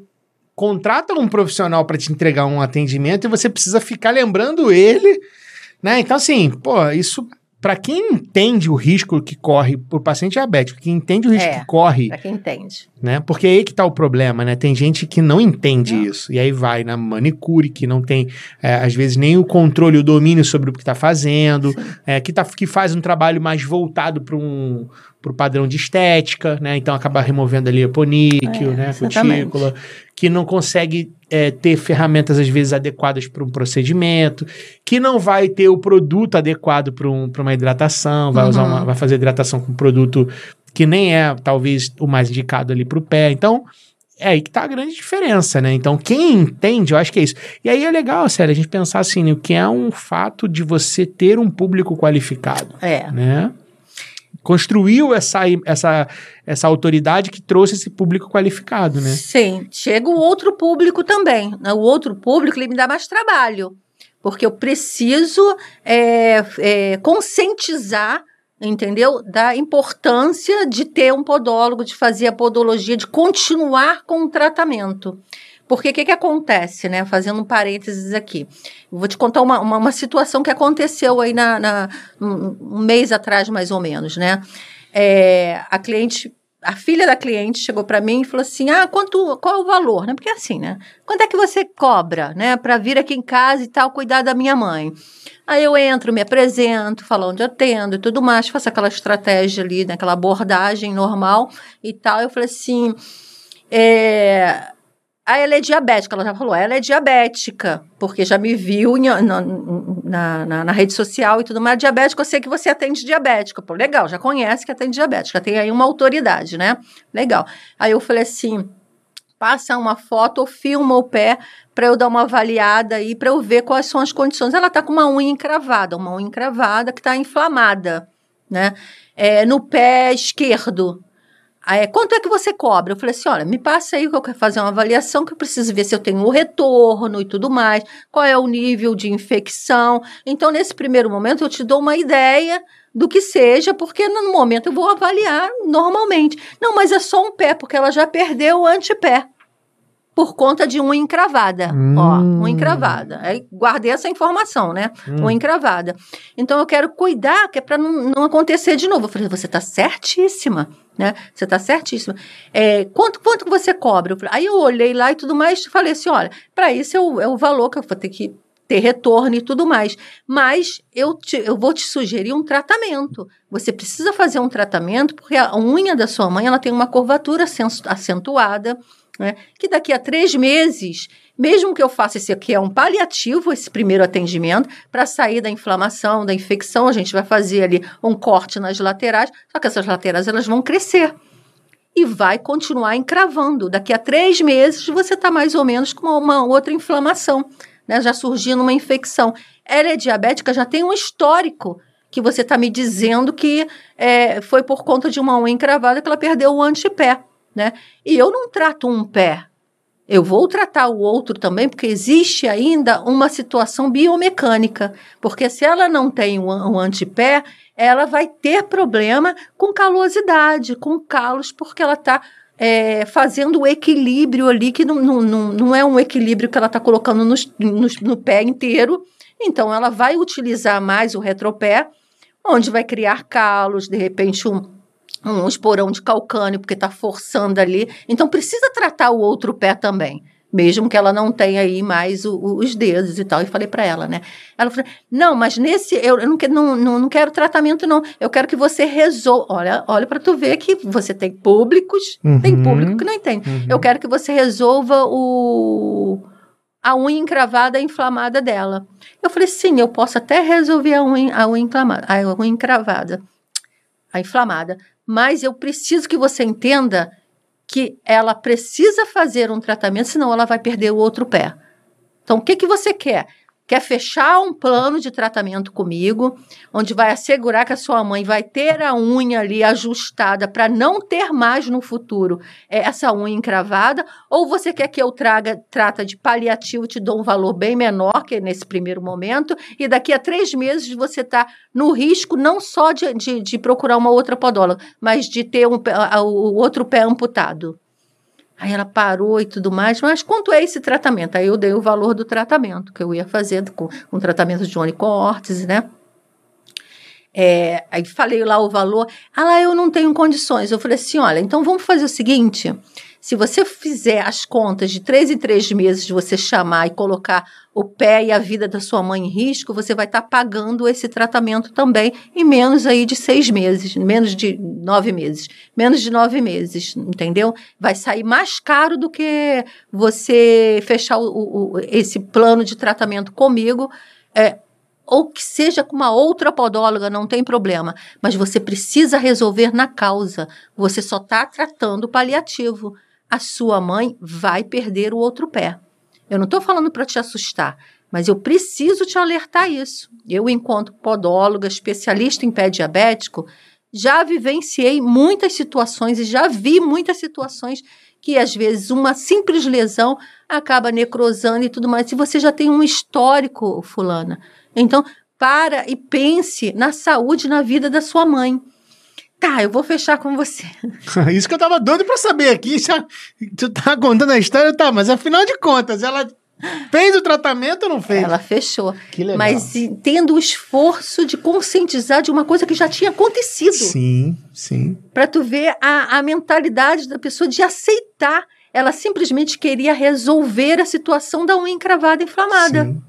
contrata um profissional para te entregar um atendimento e você precisa ficar lembrando ele, né? Então assim, isso... Para quem entende o risco que corre por paciente diabético, quem entende o risco que corre... Para quem entende. Né? Porque é aí que tá o problema, né? Tem gente que não entende isso. E aí vai na manicure, que não tem, às vezes, nem o controle, o domínio sobre o que tá fazendo, que faz um trabalho mais voltado pro padrão de estética, né? Então acaba removendo ali a poníquel, né? Cutícula, que não consegue ter ferramentas, às vezes, adequadas para um procedimento, que não vai ter o produto adequado para uma hidratação, vai fazer hidratação com produto que nem é, talvez, o mais indicado ali para o pé. Então, é aí que tá a grande diferença, né? Então, quem entende, eu acho que é isso. E aí é legal, sério, a gente pensar assim, né? O que é um fato de você ter um público qualificado, né? Construiu essa autoridade que trouxe esse público qualificado, né? Sim, chega o outro público também. O outro público, ele me dá mais trabalho, porque eu preciso conscientizar, entendeu? Da importância de ter um podólogo, de fazer a podologia, de continuar com o tratamento. Porque o que acontece, né? Fazendo um parênteses aqui. Eu vou te contar uma situação que aconteceu aí um mês atrás, mais ou menos, né? A filha da cliente chegou para mim e falou assim, qual é o valor? Né? Porque é assim, né? Quanto é que você cobra, né? Para vir aqui em casa e tal, cuidar da minha mãe? Aí eu entro, me apresento, falo onde eu atendo e tudo mais, faço aquela estratégia ali, né? Aquela abordagem normal e tal. Eu falei assim, ela é diabética, ela já falou, ela é diabética, porque já me viu na rede social e tudo mais, diabética, eu sei que você atende diabética. Pô, legal, já conhece que atende diabética, já tem aí uma autoridade, né? Legal. Aí eu falei assim, passa uma foto ou filma o pé para eu dar uma avaliada aí, para eu ver quais são as condições. Ela tá com uma unha encravada que está inflamada, né? No pé esquerdo. Quanto é que você cobra? Eu falei assim, olha, me passa aí que eu quero fazer uma avaliação, que eu preciso ver se eu tenho o retorno e tudo mais, qual é o nível de infecção. Então, nesse primeiro momento, eu te dou uma ideia do que seja, porque no momento eu vou avaliar normalmente. Não, mas é só um pé, porque ela já perdeu o antepé. Por conta de unha encravada. Unha encravada. Aí guardei essa informação, né? Unha encravada. Então, eu quero cuidar, que é para não acontecer de novo. Eu falei, você está certíssima, né? Você está certíssima. Quanto que você cobra? Aí eu olhei lá e tudo mais, falei assim, olha, para isso é o valor que eu vou ter que ter retorno e tudo mais. Mas eu vou te sugerir um tratamento. Você precisa fazer um tratamento, porque a unha da sua mãe, ela tem uma curvatura acentuada, né? Que daqui a 3 meses, mesmo que eu faça esse aqui, é um paliativo, esse primeiro atendimento, para sair da inflamação, da infecção, a gente vai fazer ali um corte nas laterais, só que essas laterais elas vão crescer e vai continuar encravando. Daqui a 3 meses você está mais ou menos com uma outra inflamação, né? Já surgindo uma infecção. Ela é diabética, já tem um histórico que você está me dizendo que foi por conta de uma unha encravada que ela perdeu o antepé. Né? E eu não trato um pé, eu vou tratar o outro também, porque existe ainda uma situação biomecânica, porque se ela não tem um antepé, ela vai ter problema com calosidade, com calos, porque ela está fazendo o equilíbrio ali, que não é um equilíbrio que ela está colocando no pé inteiro, então ela vai utilizar mais o retropé, onde vai criar calos, de repente um esporão de calcânio, porque está forçando ali. Então, precisa tratar o outro pé também. mesmo que ela não tenha aí mais os dedos e tal. E falei para ela, né? Ela falou, não, mas eu não quero tratamento, não. Eu quero que você resolva. Olha para tu ver que você tem públicos, tem público que não tem. Eu quero que você resolva a unha encravada inflamada dela. Eu falei, sim, eu posso até resolver a unha encravada, a inflamada, mas eu preciso que você entenda que ela precisa fazer um tratamento, senão ela vai perder o outro pé. Então, o que você quer? Quer fechar um plano de tratamento comigo, onde vai assegurar que a sua mãe vai ter a unha ali ajustada para não ter mais no futuro essa unha encravada, ou você quer que eu trata de paliativo, te dou um valor bem menor que nesse primeiro momento, e daqui a 3 meses você está no risco não só de procurar uma outra podóloga, mas de ter o outro pé amputado. Aí ela parou e tudo mais, mas quanto é esse tratamento? Aí eu dei o valor do tratamento que eu ia fazer com um tratamento de onicortese, né? Aí falei lá o valor. Eu não tenho condições. Eu falei assim, olha, então vamos fazer o seguinte, se você fizer as contas de 3 em 3 meses de você chamar e colocar o pé e a vida da sua mãe em risco, você vai estar pagando esse tratamento também em menos aí de 6 meses, menos de 9 meses, entendeu? Vai sair mais caro do que você fechar esse plano de tratamento comigo, ou que seja com uma outra podóloga, não tem problema, mas você precisa resolver na causa, você só está tratando o paliativo. A sua mãe vai perder o outro pé. Eu não estou falando para te assustar, mas eu preciso te alertar isso. Eu, enquanto podóloga, especialista em pé diabético, já vivenciei muitas situações e já vi muitas situações que, às vezes, uma simples lesão acaba necrosando e tudo mais. Se você já tem um histórico, fulana, então, para e pense na saúde, na vida da sua mãe. Tá, eu vou fechar com você. Isso que eu tava doido pra saber aqui. Tu tá contando a história, tá, mas afinal de contas, ela fez o tratamento ou não fez? Ela fechou. Que legal. Mas tendo o esforço de conscientizar de uma coisa que já tinha acontecido. Sim. Pra tu ver a mentalidade da pessoa de aceitar. Ela simplesmente queria resolver a situação da unha encravada inflamada. Sim.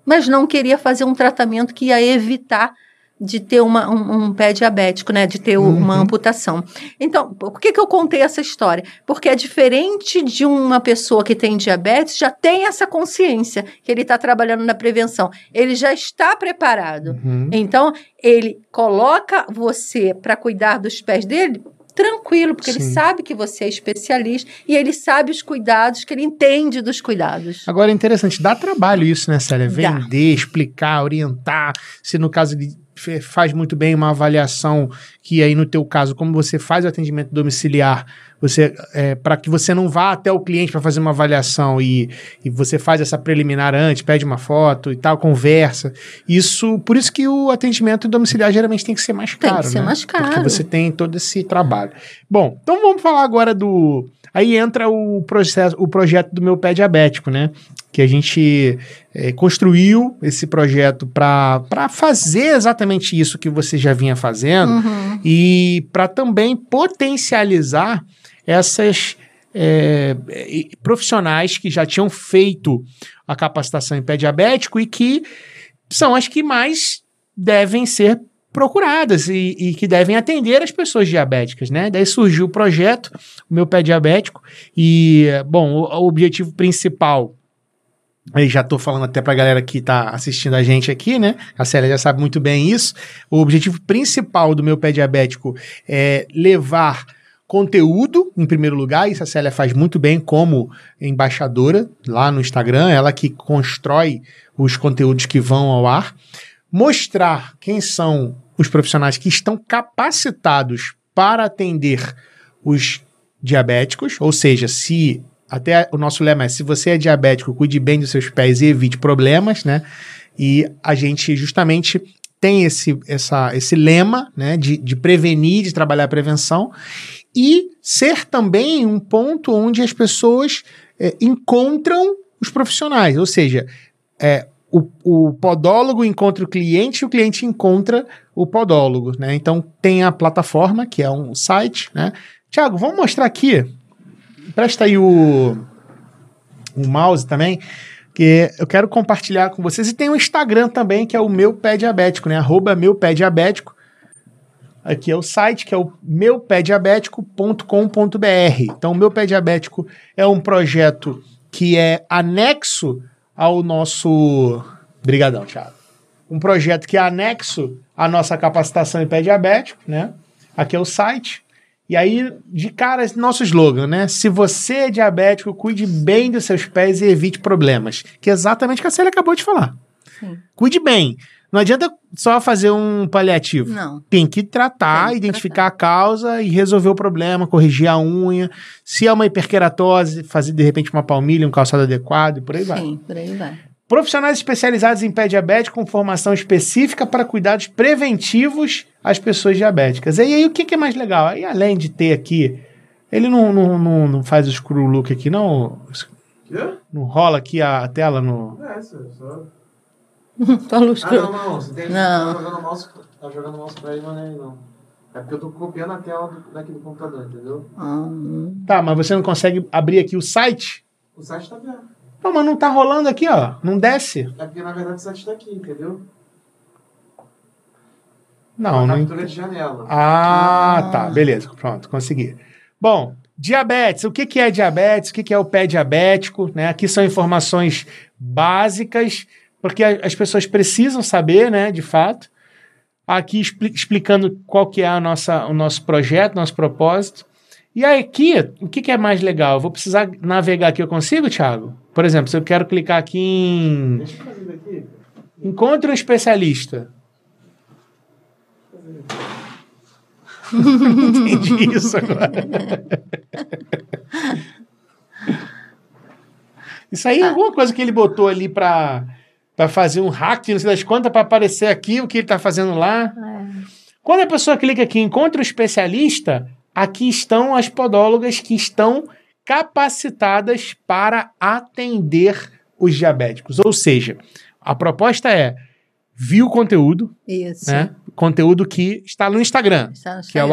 Mas não queria fazer um tratamento que ia evitar de ter um pé diabético, né? De ter uma amputação. Então, por que eu contei essa história? Porque é diferente de uma pessoa que tem diabetes, já tem essa consciência que ele está trabalhando na prevenção. Ele já está preparado. Então, ele coloca você para cuidar dos pés dele tranquilo, porque ele sabe que você é especialista e ele sabe os cuidados, que ele entende dos cuidados. Agora é interessante, dá trabalho isso, né, Célia? Vender, explicar, orientar, se no caso ele faz muito bem uma avaliação, que aí no teu caso, como você faz o atendimento domiciliar, para que você não vá até o cliente para fazer uma avaliação e você faz essa preliminar antes, pede uma foto e tal, conversa. Por isso que o atendimento domiciliar geralmente tem que ser mais caro, Tem que ser mais caro. Porque você tem todo esse trabalho. Bom, então vamos falar agora Aí entra o projeto do Meu Pé Diabético, né? Que a gente construiu esse projeto para fazer exatamente isso que você já vinha fazendo e para também potencializar essas profissionais que já tinham feito a capacitação em pé diabético e que são as que mais devem ser procuradas e que devem atender as pessoas diabéticas, né? Daí surgiu o projeto, o Meu Pé Diabético, e, bom, o objetivo principal, aí já tô falando até pra galera que tá assistindo a gente aqui, né? A Célia já sabe muito bem isso. O objetivo principal do Meu Pé Diabético é levar conteúdo, em primeiro lugar, isso a Célia faz muito bem como embaixadora lá no Instagram, ela que constrói os conteúdos que vão ao ar. Mostrar quem são os profissionais que estão capacitados para atender os diabéticos, ou seja, até o nosso lema é, se você é diabético, cuide bem dos seus pés e evite problemas, né? E a gente justamente tem esse lema, né, de prevenir, de trabalhar a prevenção e ser também um ponto onde as pessoas encontram os profissionais, ou seja, o podólogo encontra o cliente e o cliente encontra o podólogo, né? Então tem a plataforma, que é um site, né? Tiago, vamos mostrar aqui. Presta aí o mouse também, que eu quero compartilhar com vocês. E tem um Instagram também, que é o Meu Pé Diabético, né? @meupédiabético. Aqui é o site, que é o meupédiabético.com.br. Então, o Meu Pé Diabético é um projeto que é anexo ao nosso... Brigadão, Thiago. Um projeto que é anexo à nossa capacitação em pé diabético, né? Aqui é o site. E aí, de cara, esse nosso slogan, né? Se você é diabético, cuide bem dos seus pés e evite problemas. Que é exatamente o que a Célia acabou de falar. Sim. Cuide bem. Não adianta só fazer um paliativo. Não. Tem que tratar, identificar a causa e resolver o problema, corrigir a unha. Se é uma hiperqueratose, fazer de repente uma palmilha, um calçado adequado e por aí vai. Sim, por aí vai. Profissionais especializados em pé diabético com formação específica para cuidados preventivos às pessoas diabéticas. E aí o que é mais legal? Aí além de ter aqui, ele não faz o screw look aqui, não? Quê? Não rola aqui a tela no... É, só... Fala os não. Você tem Não. tá jogando o mouse pra aí, mas não. É porque eu tô copiando a tela daqui do computador, entendeu? Tá, mas você não consegue abrir aqui o site? O site tá aberto. Não, mas não tá rolando aqui, ó. Não desce. É porque na verdade o site tá aqui, entendeu? Não, Uma não. captura de janela. Tá. Beleza. Pronto, consegui. Bom, diabetes. O que é diabetes? O que é o pé diabético? Né? Aqui são informações básicas, porque as pessoas precisam saber, né, de fato. Aqui explicando qual que é o nosso projeto, nosso propósito. E aí aqui, o que é mais legal? Eu vou precisar navegar aqui. Eu consigo, Thiago? Por exemplo, se eu quero clicar aqui em... Deixa eu fazer daqui. Encontre um especialista. Não entendi isso agora. Isso aí é alguma coisa que ele botou ali para fazer um hack, não sei das quantas, para aparecer aqui o que ele está fazendo lá. Quando a pessoa clica aqui, encontra o especialista, aqui estão as podólogas que estão capacitadas para atender os diabéticos. Ou seja, a proposta é viu o conteúdo, Isso. né? Conteúdo que está no Instagram, que é o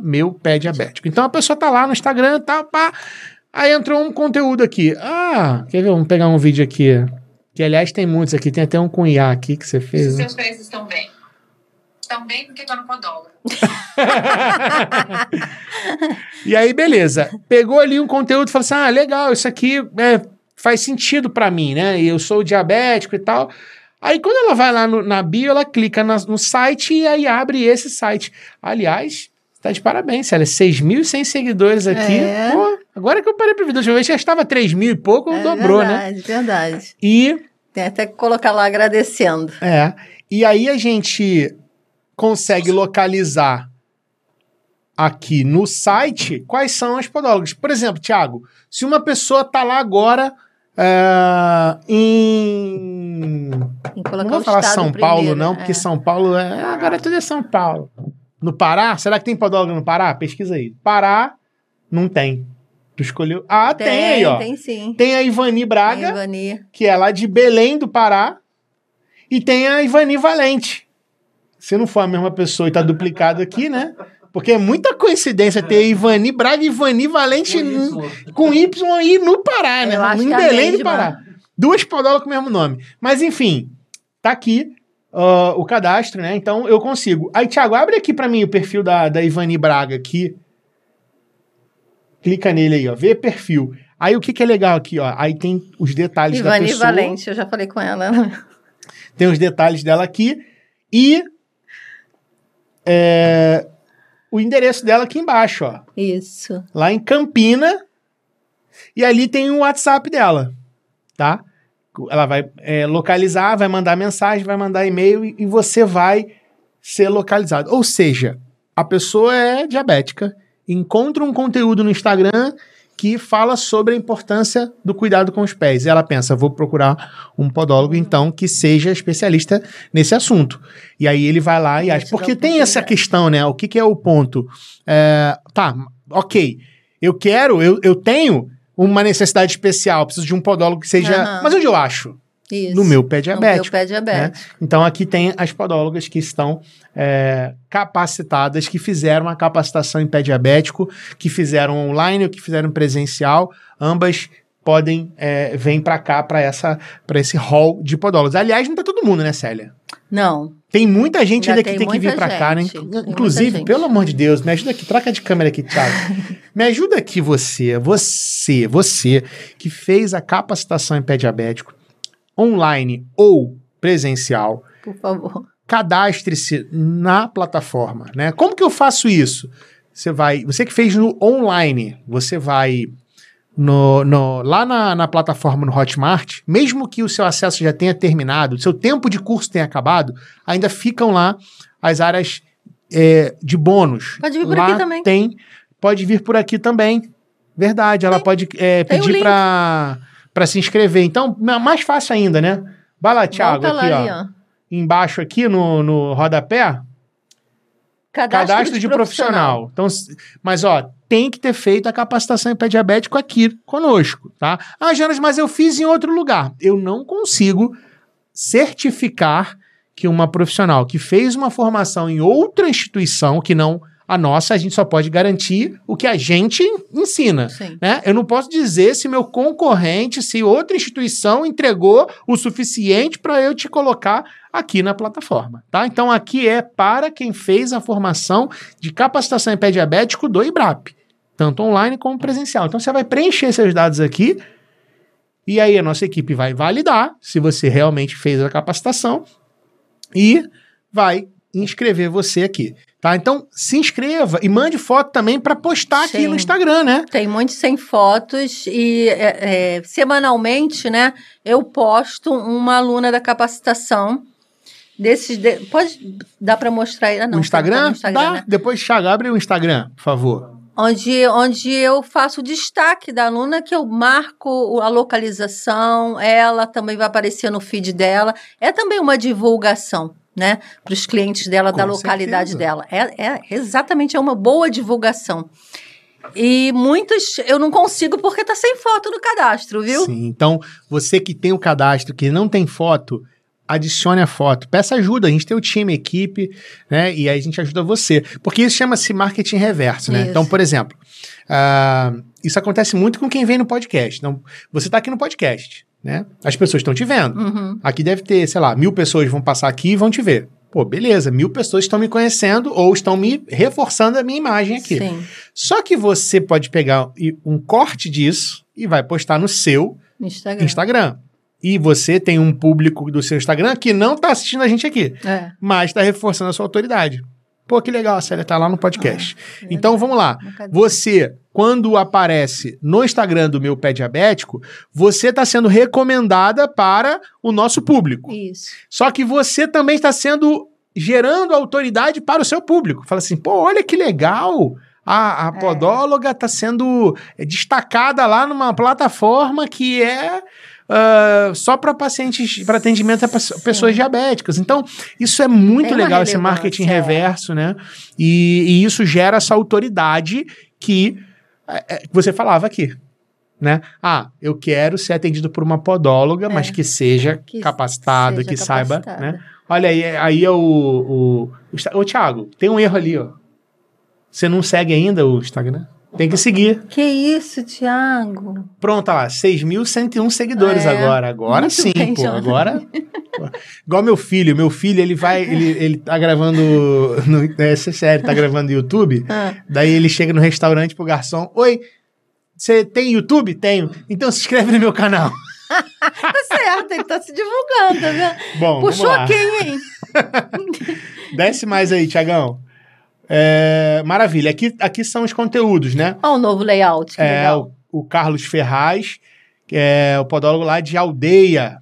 @meupédiabético. Então a pessoa está lá no Instagram, tá, pá, aí entrou um conteúdo aqui. Quer ver? Vamos pegar um vídeo aqui. Que, aliás, tem muitos aqui. Tem até um com IA aqui que você fez. Se seus pés estão bem. Estão bem porque estão no podólogo. E aí, beleza. Pegou ali um conteúdo e falou assim, legal, isso aqui faz sentido pra mim, né? Eu sou diabético e tal. Aí, quando ela vai lá na bio, ela clica no site e aí abre esse site. Aliás, tá de parabéns, Célia. 6.100 seguidores aqui. Pô, agora que eu parei pra ver, já estava 3.000 e pouco, dobrou, verdade, né? Verdade. E... Tem até que colocar lá agradecendo. E aí a gente consegue localizar aqui no site quais são as podólogas. Por exemplo, Thiago, se uma pessoa tá lá agora não vou falar São Paulo, não, porque São Paulo agora tudo é São Paulo. No Pará? Será que tem podóloga no Pará? Pesquisa aí. Pará, não tem. Tu escolheu... tem aí, ó. Tem sim. Tem a Ivani Braga, que é lá de Belém do Pará, e tem a Ivani Valente. Se não for a mesma pessoa e tá duplicado aqui, né? Porque é muita coincidência ter Ivani Braga e Ivani Valente com Y aí no Pará, né? Em Belém do Pará. Duas podólogas com o mesmo nome. Mas, enfim, tá aqui o cadastro, né? Então, eu consigo. Aí, Thiago, abre aqui pra mim o perfil da Ivani Braga aqui. Clica nele aí, ó. Vê perfil. Aí, o que é legal aqui, ó? Aí tem os detalhes da pessoa. Ivani Valente, eu já falei com ela. Tem os detalhes dela aqui. E o endereço dela aqui embaixo, ó. Isso. Lá em Campina. E ali tem o WhatsApp dela, tá? Ela vai localizar, vai mandar mensagem, vai mandar e-mail e você vai ser localizado. Ou seja, a pessoa é diabética, encontra um conteúdo no Instagram que fala sobre a importância do cuidado com os pés. E ela pensa, vou procurar um podólogo, então, que seja especialista nesse assunto. E aí ele vai lá e acha. Porque tem essa questão, né? O que é o ponto? Ok, eu tenho uma necessidade especial, preciso de um podólogo que seja... Mas onde eu acho? Isso. No meu pé diabético. No meu pé diabético. Né? Então, aqui tem as podólogas que estão capacitadas, que fizeram a capacitação em pé diabético, que fizeram online ou que fizeram presencial, ambas vêm para cá, para esse hall de podólogos. Aliás, não tá todo mundo, né, Célia? Não. Tem muita gente Ainda ainda que tem que vir para cá, né? gente. Tem Inclusive, muita gente. pelo amor de Deus, me ajuda aqui, troca de câmera aqui, Thiago. Me ajuda aqui você que fez a capacitação em pé diabético, online ou presencial. Por favor. Cadastre-se na plataforma, né? Como que eu faço isso? Você que fez no online, você vai lá na plataforma no Hotmart, mesmo que o seu acesso já tenha terminado, o seu tempo de curso tenha acabado, ainda ficam lá as áreas de bônus. Pode vir por lá aqui também. Pode vir por aqui também. Verdade, ela pode pedir para se inscrever. Então, mais fácil ainda, né? Vai lá, Thiago, Volta aqui, lá, ó. ali, ó. Embaixo aqui no rodapé, cadastro de profissional. Então, mas, ó, tem que ter feito a capacitação em pé diabético aqui conosco, tá? Ah, Jonas, mas eu fiz em outro lugar. Eu não consigo certificar que uma profissional que fez uma formação em outra instituição, que não a nossa, a gente só pode garantir o que a gente ensina, né? Eu não posso dizer se meu concorrente, se outra instituição entregou o suficiente para eu te colocar aqui na plataforma, tá? Então, aqui é para quem fez a formação de capacitação em pé diabético do IBRAP, tanto online como presencial. Então, você vai preencher seus dados aqui e aí a nossa equipe vai validar se você realmente fez a capacitação e vai inscrever você aqui, tá? Então, se inscreva e mande foto também para postar aqui no Instagram, né? Tem muitos sem fotos e semanalmente, né, eu posto uma aluna da capacitação pode dar para mostrar aí? O Instagram? Dá. Né? Depois, Thiago, abre o Instagram, por favor. Onde eu faço o destaque da aluna, que eu marco a localização, ela também vai aparecer no feed dela. É também uma divulgação, né, para os clientes dela, da localidade dela. Exatamente, é uma boa divulgação. E muitos eu não consigo porque tá sem foto no cadastro, viu? Sim, então você que tem o cadastro, que não tem foto, adicione a foto, peça ajuda, a gente tem o time, a equipe, né, e aí a gente ajuda você, porque isso chama-se marketing reverso, né? Isso. Então, por exemplo, isso acontece muito com quem vem no podcast. Então, você tá aqui no podcast, né? As pessoas estão te vendo. Uhum. Aqui deve ter, sei lá, 1000 pessoas vão passar aqui e vão te ver. Pô, beleza, 1000 pessoas estão me conhecendo ou estão me reforçando a minha imagem aqui. Sim. Só que você pode pegar um corte disso e vai postar no seu Instagram. E você tem um público do seu Instagram que não está assistindo a gente aqui, mas está reforçando a sua autoridade. Pô, que legal, a Célia tá lá no podcast. Então, vamos lá. Você, quando aparece no Instagram do Meu Pé Diabético, você está sendo recomendada para o nosso público. Isso. Só que você também está gerando autoridade para o seu público. Fala assim, pô, olha que legal. A podóloga está sendo destacada lá numa plataforma que só para pacientes, para atendimento a pessoas diabéticas. Então, isso é muito legal, esse marketing reverso, né? E isso gera essa autoridade que você falava aqui, né? Ah, eu quero ser atendido por uma podóloga, mas que seja capacitada, que saiba, né? Olha aí é o Thiago, tem um erro ali, ó. Você não segue ainda o Instagram? Tem que seguir. Que isso, Thiago? Pronto, lá, 6.101 seguidores agora. Agora muito sim, bem, pô. Agora. Igual meu filho. Meu filho, ele tá gravando. Essa é sério, tá gravando no YouTube. Daí ele chega no restaurante pro garçom. Oi, você tem YouTube? Tenho. Então se inscreve no meu canal. Tá certo, ele tá se divulgando, viu? Bom, puxou quem, hein? Desce mais aí, Thiagão. Maravilha. Aqui são os conteúdos, né? Olha o novo layout, que legal. O Carlos Ferraz, que é o podólogo lá de Aldeia.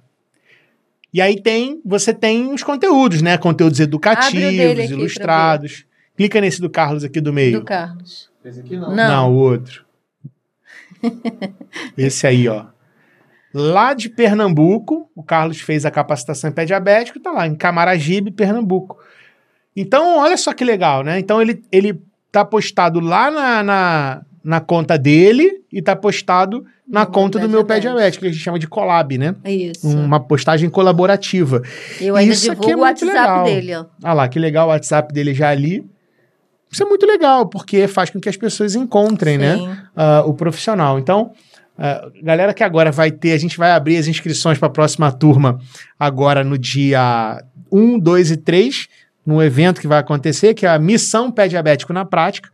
E aí você tem os conteúdos, né? Conteúdos educativos, ilustrados. Clica nesse do Carlos aqui do meio. Do Carlos. Esse aqui não. Não, o outro. Esse aí, ó. Lá de Pernambuco, o Carlos fez a capacitação em pé diabético e tá lá, em Camaragibe, Pernambuco. Então, olha só que legal, né? Então, ele tá postado lá na conta dele e tá postado na conta do Meu Pé Diabético, que a gente chama de collab, né? Isso. Uma postagem colaborativa. Eu ainda divulgo o WhatsApp dele, ó. Ah lá, que legal, o WhatsApp dele já ali. Isso é muito legal, porque faz com que as pessoas encontrem, né? O profissional. Então, Galera que agora vai ter, a gente vai abrir as inscrições para a próxima turma agora no dia 1, 2 e 3, no evento que vai acontecer, que é a Missão Pé Diabético na Prática.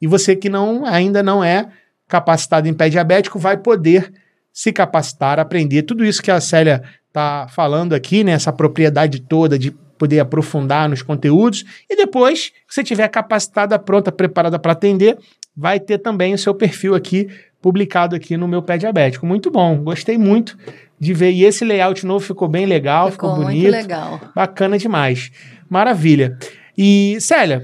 E você que ainda não é capacitado em pé diabético vai poder se capacitar, aprender tudo isso que a Célia está falando aqui, né? Essa propriedade toda de poder aprofundar nos conteúdos. E depois, se você estiver capacitada, pronta, preparada para atender, vai ter também o seu perfil aqui, publicado aqui no meu Pé Diabético. Muito bom, gostei muito de ver. E esse layout novo ficou bem legal, ficou bonito. Muito legal. Bacana demais. Maravilha. E, Célia,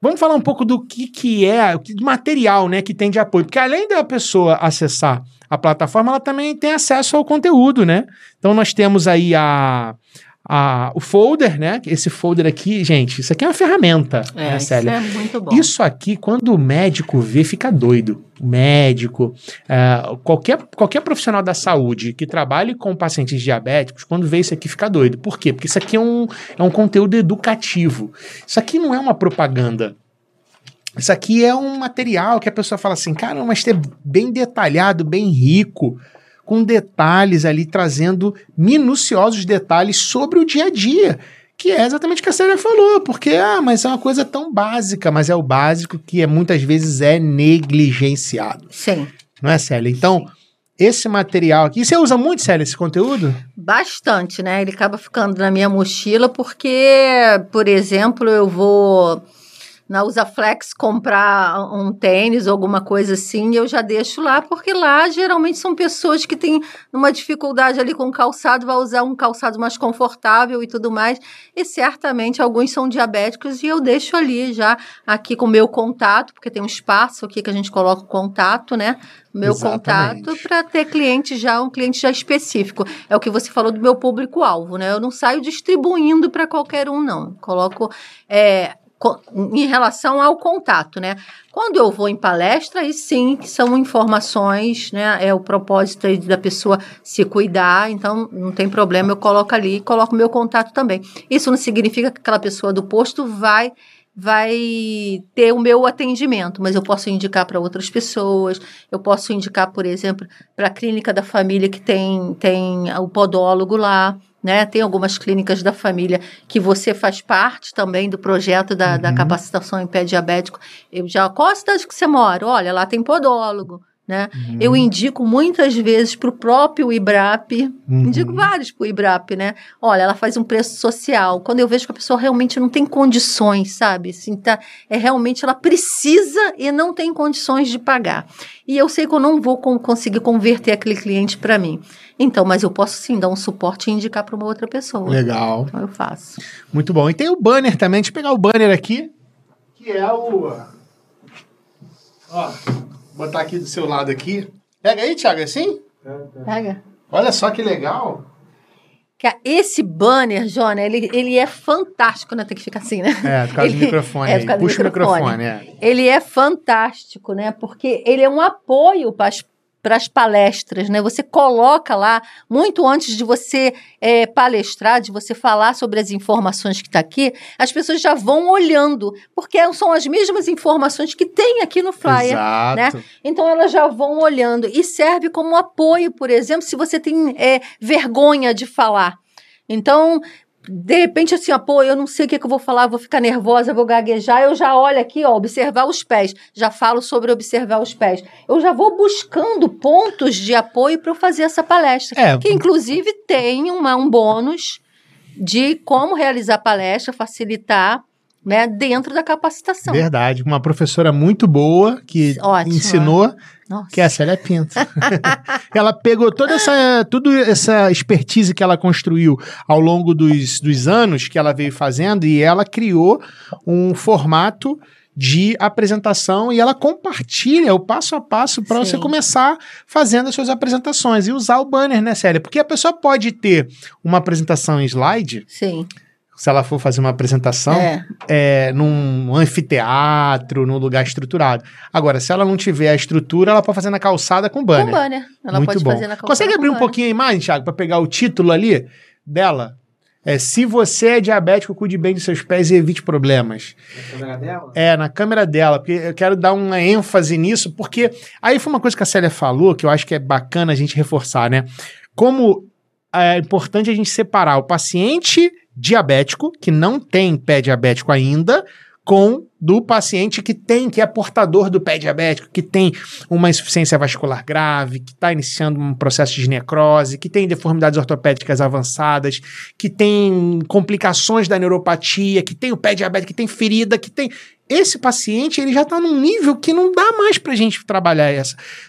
vamos falar um pouco do que é, do material, né, que tem de apoio. Porque além da pessoa acessar a plataforma, ela também tem acesso ao conteúdo, né? Então nós temos aí o folder, né? Esse folder aqui, gente, isso aqui é uma ferramenta, né, Célia? Isso é muito bom. Isso aqui, quando o médico vê, fica doido. O médico, qualquer profissional da saúde que trabalhe com pacientes diabéticos, quando vê isso aqui, fica doido. Por quê? Porque isso aqui é um conteúdo educativo. Isso aqui não é uma propaganda. Isso aqui é um material que a pessoa fala assim, cara, mas é bem detalhado, bem rico, com detalhes ali, trazendo minuciosos detalhes sobre o dia a dia, que é exatamente o que a Célia falou, porque, mas é uma coisa tão básica, mas é o básico que muitas vezes é negligenciado. Sim. Não é, Célia? Então, esse material aqui, você usa muito, Célia, esse conteúdo? Bastante, né? Ele acaba ficando na minha mochila porque, por exemplo, eu vou na Usaflex comprar um tênis ou alguma coisa assim, eu já deixo lá, porque lá geralmente são pessoas que têm uma dificuldade ali com o calçado, vai usar um calçado mais confortável e tudo mais, e certamente alguns são diabéticos e eu deixo ali já aqui com o meu contato, porque tem um espaço aqui que a gente coloca o contato, né? Meu Exatamente. Contato para ter um cliente já específico. É o que você falou do meu público-alvo, né? Eu não saio distribuindo para qualquer um, não. Coloco em relação ao contato, né? Quando eu vou em palestra, aí sim, são informações, né? É o propósito aí da pessoa se cuidar, então não tem problema, eu coloco ali, coloco meu contato também. Isso não significa que aquela pessoa do posto vai ter o meu atendimento, mas eu posso indicar para outras pessoas, eu posso indicar, por exemplo, para a clínica da família que tem o podólogo lá, né? Tem algumas clínicas da família que você faz parte também do projeto da capacitação em pé diabético. Qual a cidade que você mora? Olha, lá tem podólogo, né? Eu indico muitas vezes para o próprio IBRAP, indico vários para o IBRAP, né? Olha, ela faz um preço social. Quando eu vejo que a pessoa realmente não tem condições, sabe? Assim, realmente ela precisa e não tem condições de pagar. E eu sei que eu não vou conseguir converter aquele cliente para mim. Então, mas eu posso sim dar um suporte e indicar para uma outra pessoa. Legal. Então eu faço. Muito bom. E tem o banner também. Deixa eu pegar o banner aqui, que é o... Ó, botar aqui do seu lado aqui. Pega aí, Thiago, assim? Pega. Olha só que legal. Esse banner, Jona, ele é fantástico, né? Tem que ficar assim, né? Por causa do microfone aí. Puxa o microfone, Ele é fantástico, né? Porque ele é um apoio para as palestras, né? Você coloca lá, muito antes de você palestrar, de você falar sobre as informações que está aqui, as pessoas já vão olhando, porque são as mesmas informações que tem aqui no flyer. Exato. Né? Então, elas já vão olhando e serve como apoio, por exemplo, se você tem vergonha de falar. Então, de repente, assim, eu não sei o que eu vou falar, vou ficar nervosa, vou gaguejar, eu já olho aqui, observar os pés, já falo sobre observar os pés. Eu já vou buscando pontos de apoio para eu fazer essa palestra, que inclusive tem um bônus de como realizar a palestra, facilitar, né, dentro da capacitação. Verdade, uma professora muito boa que ensinou, que é a Célia Pinto. Ela pegou toda essa expertise que ela construiu ao longo dos anos que ela veio fazendo e ela criou um formato de apresentação e ela compartilha o passo a passo para você começar fazendo as suas apresentações e usar o banner, né, Célia? Porque a pessoa pode ter uma apresentação em slide. Sim. Se ela for fazer uma apresentação num anfiteatro, num lugar estruturado. Agora, se ela não tiver a estrutura, ela pode fazer na calçada com banner. Com banner. Ela Muito pode bom. fazer na calçada. Consegue abrir um pouquinho a imagem, Thiago, para pegar o título ali dela? Se você é diabético, cuide bem dos seus pés e evite problemas. Na câmera dela? Na câmera dela, porque eu quero dar uma ênfase nisso, porque aí foi uma coisa que a Célia falou, que eu acho que é bacana a gente reforçar, né? Como é importante a gente separar o paciente diabético, que não tem pé diabético ainda, com do paciente que é portador do pé diabético, que tem uma insuficiência vascular grave, que está iniciando um processo de necrose, que tem deformidades ortopédicas avançadas, que tem complicações da neuropatia, que tem o pé diabético, que tem ferida, que tem... Esse paciente, ele já está num nível que não dá mais pra gente trabalhar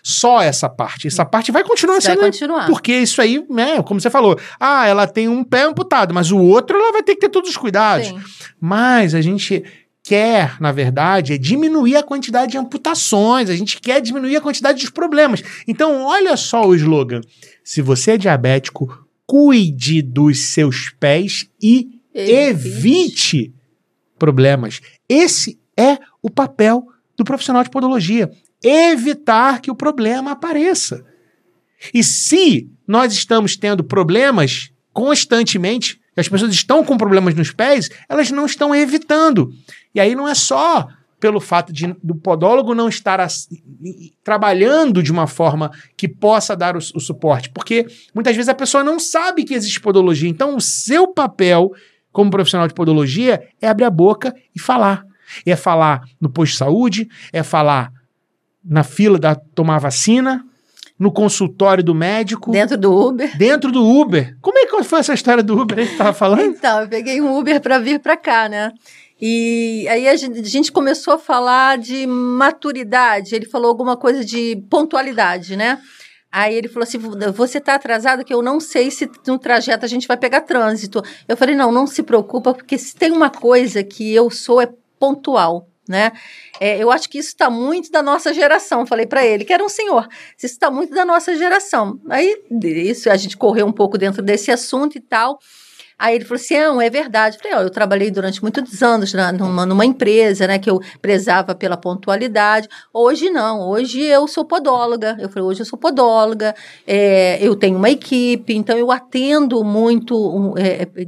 só essa parte. Essa parte vai continuar sendo... Vai continuar. Porque isso aí, né, como você falou, ela tem um pé amputado, mas o outro ela vai ter que ter todos os cuidados. Sim. Mas a gente quer, na verdade, é diminuir a quantidade de amputações, a gente quer diminuir a quantidade dos problemas. Então, olha só o slogan. Se você é diabético, cuide dos seus pés e evite problemas. Esse é o papel do profissional de podologia. Evitar que o problema apareça. E se nós estamos tendo problemas constantemente, as pessoas estão com problemas nos pés, elas não estão evitando. E aí não é só pelo fato do podólogo não estar trabalhando de uma forma que possa dar o suporte, porque muitas vezes a pessoa não sabe que existe podologia. Então o seu papel como profissional de podologia é abrir a boca e falar. É falar no posto de saúde, é falar na fila da tomar vacina, no consultório do médico. Dentro do Uber. Dentro do Uber. Como é que foi essa história do Uber aí que tava falando? Então, eu peguei um Uber para vir para cá, né? E aí a gente começou a falar de maturidade. Ele falou alguma coisa de pontualidade, né? Aí ele falou assim, você tá atrasado que eu não sei se no trajeto a gente vai pegar trânsito. Eu falei, não se preocupa, porque se tem uma coisa que eu sou é pontual, né? Eu acho que isso está muito da nossa geração, falei para ele, que era um senhor, isso está muito da nossa geração. Aí, isso, a gente correu um pouco dentro desse assunto e tal. Aí ele falou assim, é verdade. Eu falei, eu trabalhei durante muitos anos numa empresa, né, que eu prezava pela pontualidade. Hoje não, hoje eu sou podóloga. Eu falei, hoje eu sou podóloga, eu tenho uma equipe, então eu atendo muito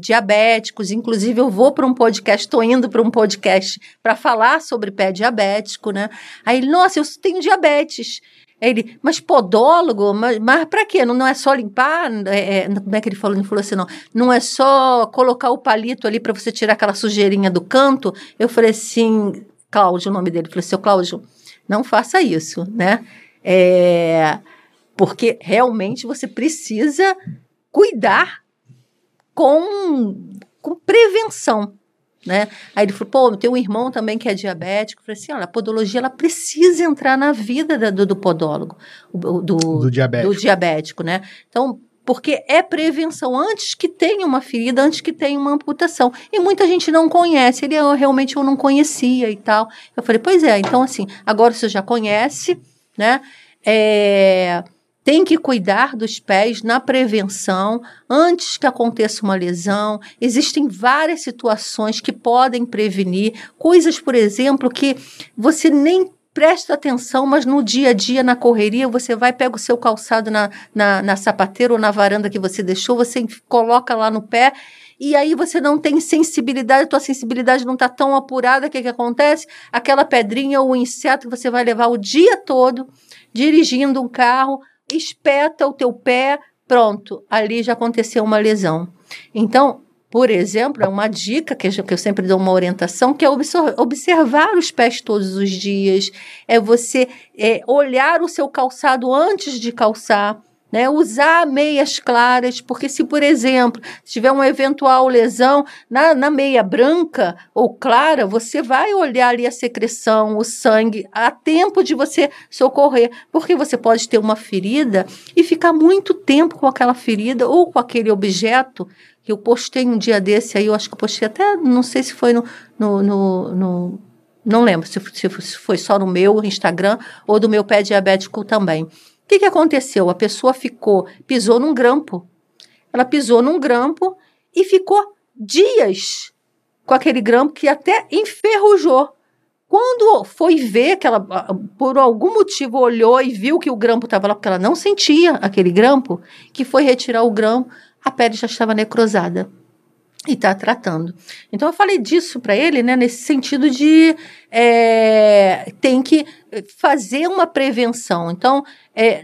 diabéticos, inclusive eu vou para um podcast, estou indo para um podcast para falar sobre pé diabético, né? Aí ele, nossa, eu tenho diabetes. Ele, mas podólogo? Mas para quê? Não é só limpar? Como é que ele falou? Ele falou assim, não é só colocar o palito ali para você tirar aquela sujeirinha do canto? Eu falei assim, Cláudio, o nome dele. Eu falei, seu Cláudio, não faça isso, né? Porque realmente você precisa cuidar com prevenção. Né? Aí ele falou, tem um irmão também que é diabético. Eu falei assim, olha, a podologia ela precisa entrar na vida do podólogo, do diabético, né? Então, porque é prevenção antes que tenha uma ferida, antes que tenha uma amputação. E muita gente não conhece, realmente eu não conhecia e tal. Eu falei, pois é, então assim, agora você já conhece, né? Tem que cuidar dos pés na prevenção, antes que aconteça uma lesão. Existem várias situações que podem prevenir, coisas, por exemplo, que você nem presta atenção, mas no dia a dia, na correria, você vai, pega o seu calçado na sapateira ou na varanda que você deixou, você coloca lá no pé, e aí você não tem sensibilidade, a tua sensibilidade não está tão apurada, o que acontece? Aquela pedrinha ou inseto que você vai levar o dia todo dirigindo um carro, espeta o teu pé, pronto, ali já aconteceu uma lesão. Então, por exemplo, é uma dica que eu sempre dou uma orientação, que é observar os pés todos os dias, é você olhar o seu calçado antes de calçar, né? Usar meias claras, porque se, por exemplo, tiver uma eventual lesão na meia branca ou clara, você vai olhar ali a secreção, o sangue, a tempo de você socorrer, porque você pode ter uma ferida e ficar muito tempo com aquela ferida ou com aquele objeto, que eu postei um dia desse aí, eu acho que eu postei até, não sei se foi não lembro se foi só no meu Instagram ou do meu pé diabético também. O que aconteceu? A pessoa pisou num grampo. Ela pisou num grampo e ficou dias com aquele grampo que até enferrujou. Quando foi ver que ela, por algum motivo, olhou e viu que o grampo estava lá, porque ela não sentia aquele grampo, que foi retirar o grampo, a pele já estava necrosada. E está tratando. Então, eu falei disso para ele, né, nesse sentido de tem que fazer uma prevenção. Então,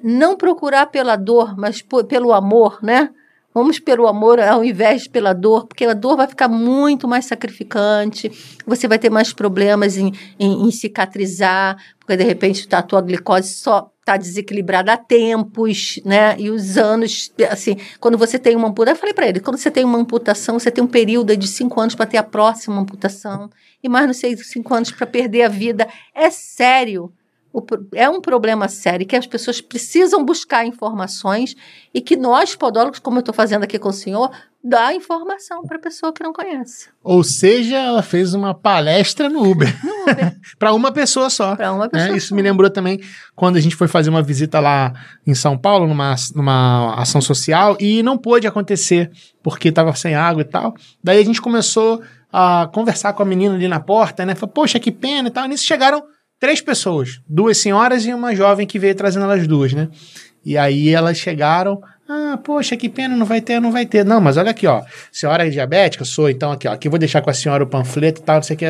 não procurar pela dor, mas pelo amor, né? Vamos pelo amor ao invés de pela dor, porque a dor vai ficar muito mais sacrificante, você vai ter mais problemas em cicatrizar, porque de repente a tua glicose só está desequilibrada há tempos, né? E os anos, assim, quando você tem uma amputação, eu falei para ele, quando você tem uma amputação, você tem um período de 5 anos para ter a próxima amputação, e mais não sei, 5 anos para perder a vida. É sério. É um problema sério, que as pessoas precisam buscar informações e que nós, podólogos, como eu estou fazendo aqui com o senhor, dá informação para a pessoa que não conhece. Ou seja, ela fez uma palestra no Uber. No Uber. Para uma pessoa só. Para uma pessoa Isso só. me lembrou também quando a gente foi fazer uma visita lá em São Paulo, numa ação social, e não pôde acontecer, porque estava sem água e tal. Daí a gente começou a conversar com a menina ali na porta, né? Falou, poxa, que pena e tal. E nisso chegaram 3 pessoas, 2 senhoras e uma jovem que veio trazendo elas 2, né? E aí elas chegaram, poxa, que pena, não vai ter. Não, mas olha aqui, ó, senhora é diabética, sou, então aqui, ó, aqui eu vou deixar com a senhora o panfleto e tal, não sei o que.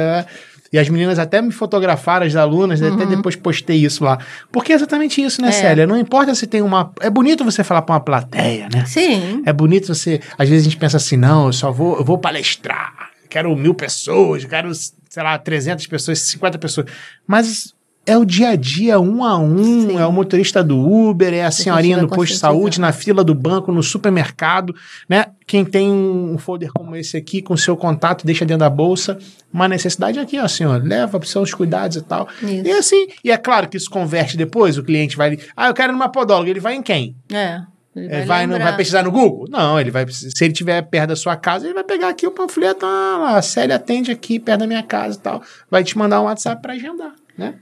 E as meninas até me fotografaram, as alunas, até depois postei isso lá. Porque é exatamente isso, né, Célia? Não importa se tem uma... É bonito você falar pra uma plateia, né? Sim. É bonito você... Às vezes a gente pensa assim, não, eu vou palestrar, quero 1.000 pessoas, quero... sei lá, 300 pessoas, 50 pessoas. Mas é o dia a dia, 1 a 1, sim. É o motorista do Uber, é a senhorinha no posto de saúde, na fila do banco, no supermercado, né? Quem tem um folder como esse aqui, com o seu contato, deixa dentro da bolsa. Uma necessidade aqui, ó, senhor, leva para os seus cuidados e tal. Isso. E assim, e é claro que isso converte depois, o cliente vai... eu quero ir numa podóloga, ele vai em quem? Ele vai pesquisar no Google? Não, ele vai, se ele estiver perto da sua casa, ele vai pegar aqui o panfleto, a Célia atende aqui perto da minha casa e tal. Vai te mandar um WhatsApp para agendar, né?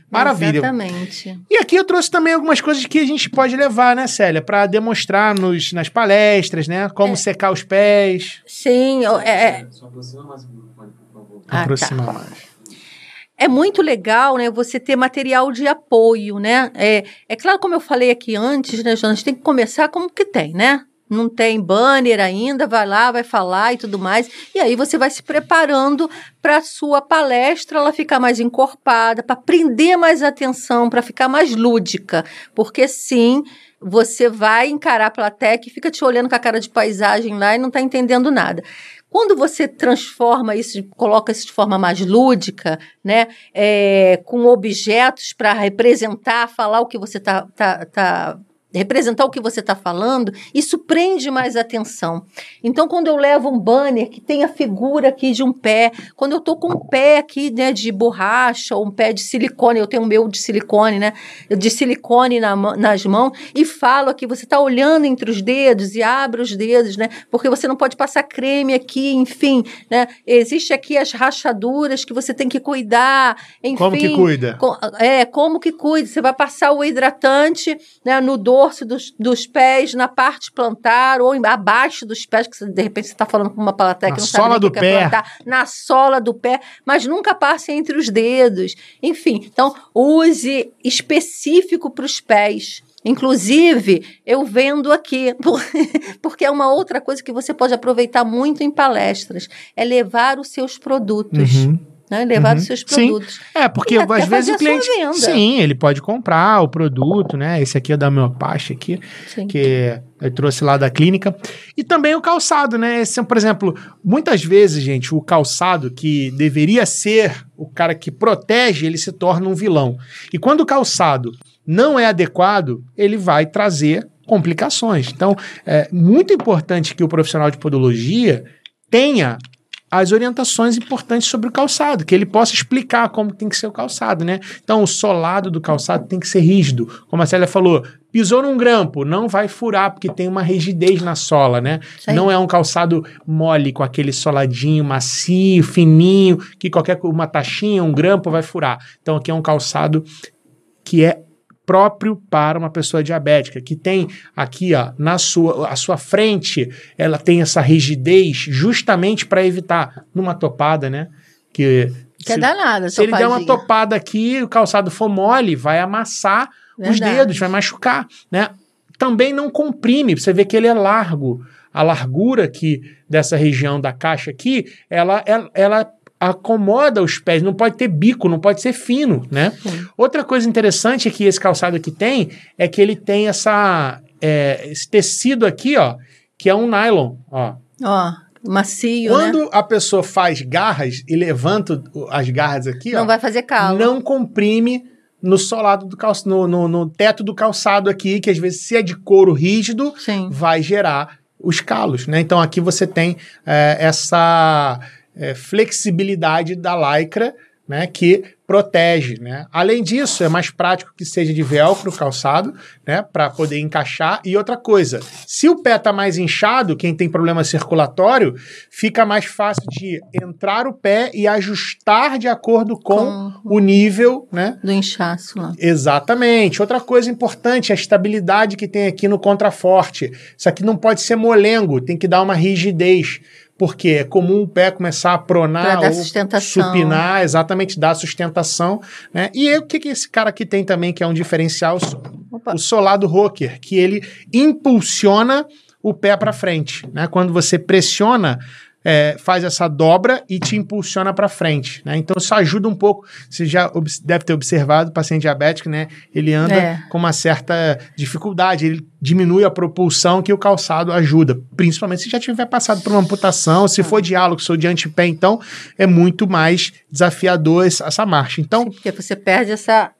Maravilha. Exatamente. E aqui eu trouxe também algumas coisas que a gente pode levar, né, Célia? Para demonstrar nas palestras, né? Como secar os pés. Sim. Só aproxima mais, por favor. Aproxima mais. É muito legal, né, você ter material de apoio, né? É claro, como eu falei aqui antes, né, Jonas, a gente tem que começar como que tem, né? Não tem banner ainda, vai lá, vai falar e tudo mais. E aí você vai se preparando para a sua palestra, ela ficar mais encorpada, para prender mais atenção, para ficar mais lúdica. Porque sim, você vai encarar a plateia que fica te olhando com a cara de paisagem lá e não está entendendo nada. Quando você transforma isso, coloca isso de forma mais lúdica, né, com objetos para representar, falar o que você representar o que você está falando, isso prende mais atenção. Então, quando eu levo um banner que tem a figura aqui de um pé, quando eu estou com um pé aqui, né, de borracha ou um pé de silicone, eu tenho o meu de silicone, né, de silicone nas mãos, e falo aqui, você está olhando entre os dedos e abre os dedos, né, porque você não pode passar creme aqui, enfim, né, existe aqui as rachaduras que você tem que cuidar, enfim. Como que cuida? Como que cuida? Você vai passar o hidratante, né, no dorso dos pés, na parte plantar ou abaixo dos pés, que de repente você está falando com uma plateia que não sabe nem o que é plantar, na sola do pé, mas nunca passe entre os dedos. Enfim, então use específico para os pés. Inclusive, eu vendo aqui, porque é uma outra coisa que você pode aproveitar muito em palestras, é levar os seus produtos. Né? Levar os seus produtos. Sim. Porque às vezes o cliente... Sim, ele pode comprar o produto, né? Esse aqui é da Homeopátia aqui, que eu trouxe lá da clínica. E também o calçado, né? Por exemplo, muitas vezes, gente, o calçado que deveria ser o cara que protege, ele se torna um vilão. E quando o calçado não é adequado, ele vai trazer complicações. Então, é muito importante que o profissional de podologia tenha as orientações importantes sobre o calçado, que ele possa explicar como tem que ser o calçado, né? Então, o solado do calçado tem que ser rígido. Como a Célia falou, pisou num grampo, não vai furar, porque tem uma rigidez na sola, né? Sim. Não é um calçado mole, com aquele soladinho macio, fininho, que uma tachinha, um grampo vai furar. Então, aqui é um calçado que é próprio para uma pessoa diabética, que tem aqui, ó, a sua frente, ela tem essa rigidez justamente para evitar numa topada, né? Que é danada, se ele der uma topada aqui, o calçado for mole, vai amassar os dedos, vai machucar, né? Também não comprime, você vê que ele é largo. a largura aqui dessa região da caixa aqui, ela acomoda os pés, não pode ter bico, não pode ser fino, né? Sim. Outra coisa interessante que esse calçado aqui tem, é que ele tem esse tecido aqui, ó, que é um nylon, ó. Ó, macio, Quando né? a pessoa faz garras e levanta as garras aqui, Não ó, vai fazer calo. não comprime no solado do calçado, no teto do calçado aqui, que às vezes, se é de couro rígido, Sim. vai gerar os calos, né? Então aqui você tem essa flexibilidade da lycra, né, que protege, né? Além disso, é mais prático que seja de velcro o calçado, né, para poder encaixar. E outra coisa, se o pé tá mais inchado, quem tem problema circulatório, fica mais fácil de entrar o pé e ajustar de acordo com o nível, né? Do inchaço lá. Exatamente. Outra coisa importante, a estabilidade que tem aqui no contraforte. Isso aqui não pode ser molengo, tem que dar uma rigidez. Porque é comum o pé começar a pronar Pra dar ou sustentação. supinar, exatamente, dar sustentação, né? E aí, o que esse cara aqui tem também, que é um diferencial? Opa. O solado rocker, que ele impulsiona o pé para frente, né? Quando você pressiona, faz essa dobra e te impulsiona para frente, né? Então isso ajuda um pouco. Você já deve ter observado o paciente diabético, né? Ele anda com uma certa dificuldade, ele diminui a propulsão que o calçado ajuda, principalmente se já tiver passado por uma amputação, se for diálogo, se for de antepé, então é muito mais desafiador essa marcha. Então, Sim, porque você perde essa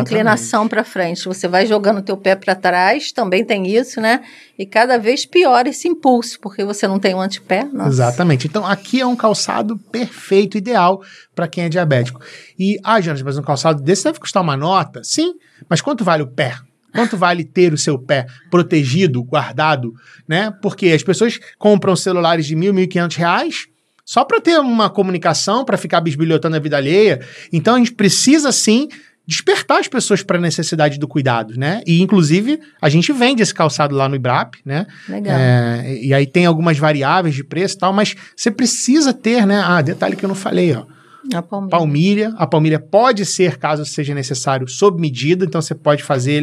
inclinação para frente. Você vai jogando o teu pé para trás, também tem isso, né? E cada vez pior esse impulso, porque você não tem um antepé. Nossa. Exatamente. Então, aqui é um calçado perfeito, ideal para quem é diabético. E, Jonas, mas um calçado desse deve custar uma nota? Sim, mas quanto vale o pé? Quanto vale ter o seu pé protegido, guardado, né? Porque as pessoas compram celulares de R$1.000, R$1.500 só para ter uma comunicação, para ficar bisbilhotando a vida alheia. Então, a gente precisa, sim, despertar as pessoas para a necessidade do cuidado, né? E, inclusive, a gente vende esse calçado lá no Ibrap, né? Legal. E aí tem algumas variáveis de preço e tal, mas você precisa ter, né? Detalhe que eu não falei, ó. A palmilha. Palmilha. A palmilha pode ser, caso seja necessário, sob medida. Então, você pode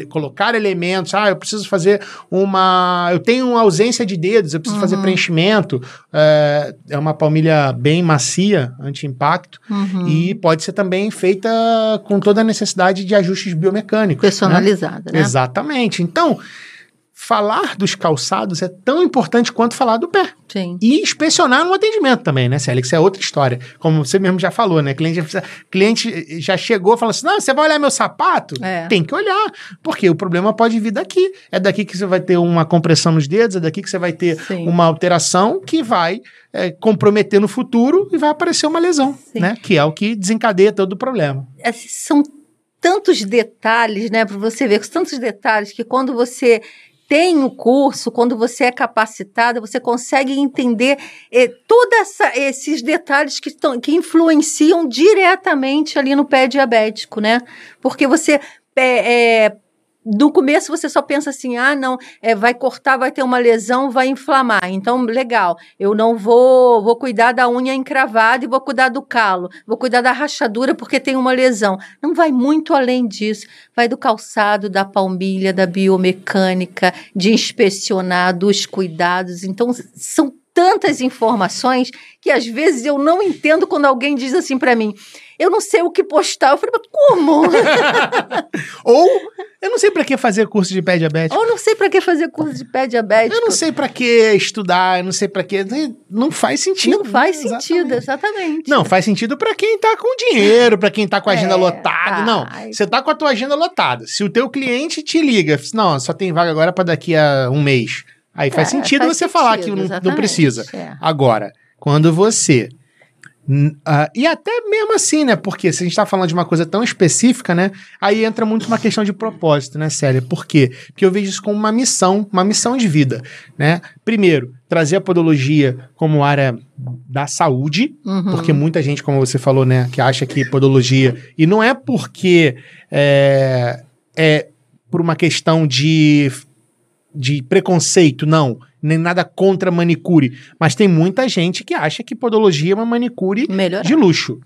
colocar elementos. Eu preciso fazer eu tenho uma ausência de dedos, eu preciso fazer preenchimento. É uma palmilha bem macia, anti-impacto. E pode ser também feita com toda a necessidade de ajustes biomecânicos. Personalizada, né? Exatamente. Então, falar dos calçados é tão importante quanto falar do pé. Sim. E inspecionar no atendimento também, né, Célia? Que isso é outra história. Como você mesmo já falou, né? Cliente já chegou e falou assim, não, você vai olhar meu sapato? Tem que olhar, porque o problema pode vir daqui. É daqui que você vai ter uma compressão nos dedos, é daqui que você vai ter uma alteração que vai comprometer no futuro e vai aparecer uma lesão, né? Que é o que desencadeia todo o problema. São tantos detalhes, né, para você ver, tantos detalhes que quando você tem o curso, quando você é capacitado, você consegue entender todos esses detalhes que influenciam diretamente ali no pé diabético, né? Porque você... no começo você só pensa assim, não, vai cortar, vai ter uma lesão, vai inflamar. Então, legal, eu não vou cuidar da unha encravada e vou cuidar do calo, vou cuidar da rachadura porque tem uma lesão. Não vai muito além disso. Vai do calçado, da palmilha, da biomecânica, de inspecionar, dos cuidados. Então, são tantas informações que às vezes eu não entendo quando alguém diz assim para mim, eu não sei o que postar. Eu falei, mas como? Ou, eu não sei pra que fazer curso de pé diabético. Ou não sei pra que fazer curso de pé diabético. Eu não sei pra que estudar, eu não sei pra que... Não faz sentido. Não faz sentido, exatamente. Não, faz sentido pra quem tá com dinheiro, pra quem tá com a agenda lotada. Não, você tá com a tua agenda lotada. Se o teu cliente te liga, não, só tem vaga agora pra daqui a um mês. Aí faz sentido você falar que não precisa. Agora, quando você... e até mesmo assim, né? Porque se a gente tá falando de uma coisa tão específica, né? Aí entra muito uma questão de propósito, né, Célia? Por quê? Porque eu vejo isso como uma missão de vida, né? Primeiro, trazer a podologia como área da saúde, porque muita gente, como você falou, né, que acha que podologia... E não é porque é por uma questão de preconceito, não. Nem nada contra manicure. Mas tem muita gente que acha que podologia é uma manicure de luxo,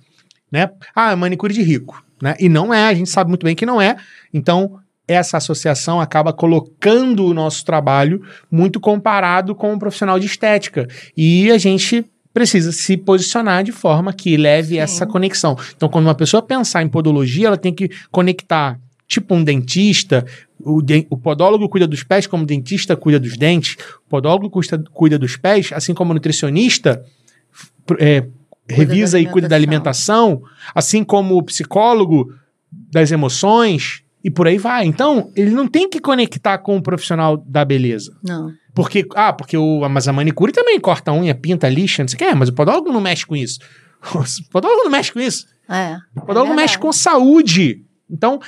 né? É manicure de rico, né? E não é, a gente sabe muito bem que não é. Então, essa associação acaba colocando o nosso trabalho muito comparado com um profissional de estética. E a gente precisa se posicionar de forma que leve essa conexão. Então, quando uma pessoa pensar em podologia, ela tem que conectar, tipo um dentista, o podólogo cuida dos pés como o dentista cuida dos dentes, o podólogo cuida dos pés, assim como o nutricionista revisa e cuida da alimentação, assim como o psicólogo das emoções, e por aí vai. Então, ele não tem que conectar com o profissional da beleza. Não. Porque mas a manicure também corta a unha, pinta, lixa, não sei o que, mas o podólogo não mexe com isso. O podólogo não mexe com isso. O podólogo mexe com saúde. Então,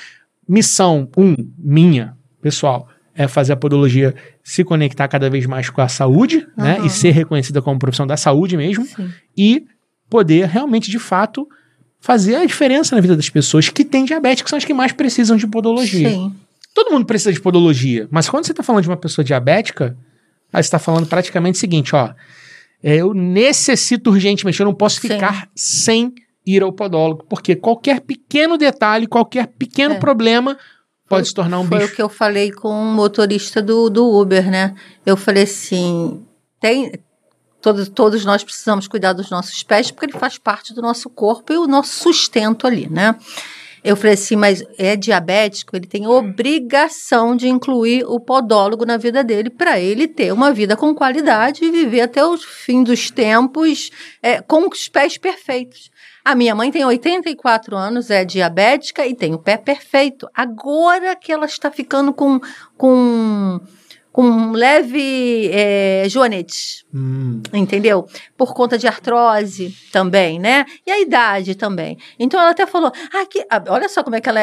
missão minha, pessoal, é fazer a podologia se conectar cada vez mais com a saúde, né? E ser reconhecida como profissão da saúde mesmo. Sim. E poder realmente, de fato, fazer a diferença na vida das pessoas que têm diabetes, que são as que mais precisam de podologia. Sim. Todo mundo precisa de podologia, mas quando você está falando de uma pessoa diabética, aí você está falando praticamente o seguinte, ó, eu necessito urgentemente, eu não posso ficar sem ir ao podólogo, porque qualquer pequeno detalhe, qualquer pequeno problema pode se tornar um bicho. Foi o que eu falei com o motorista do Uber, né? Eu falei assim, todos nós precisamos cuidar dos nossos pés, porque ele faz parte do nosso corpo e o nosso sustento ali, né? Eu falei assim, mas é diabético, ele tem obrigação de incluir o podólogo na vida dele para ele ter uma vida com qualidade e viver até o fim dos tempos com os pés perfeitos. A minha mãe tem 84 anos, é diabética e tem o pé perfeito. Agora que ela está ficando com um leve joanete, entendeu? Por conta de artrose também, né? E a idade também. Então, ela até falou, olha só como é que ela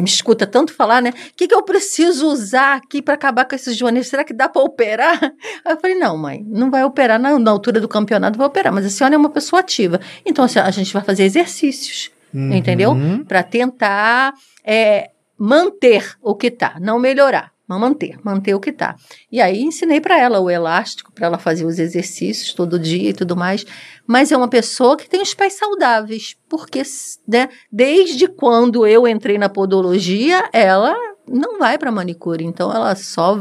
me escuta tanto falar, né? O que eu preciso usar aqui para acabar com esses joanetes? Será que dá para operar? Aí eu falei, não, mãe, não vai operar na altura do campeonato, vai operar, mas a senhora é uma pessoa ativa. Então, a gente vai fazer exercícios, entendeu? Para tentar manter o que tá, não melhorar. Manter o que tá. E aí ensinei para ela o elástico, para ela fazer os exercícios todo dia e tudo mais. Mas é uma pessoa que tem os pés saudáveis, porque, né, desde quando eu entrei na podologia, ela não vai para manicure, então ela só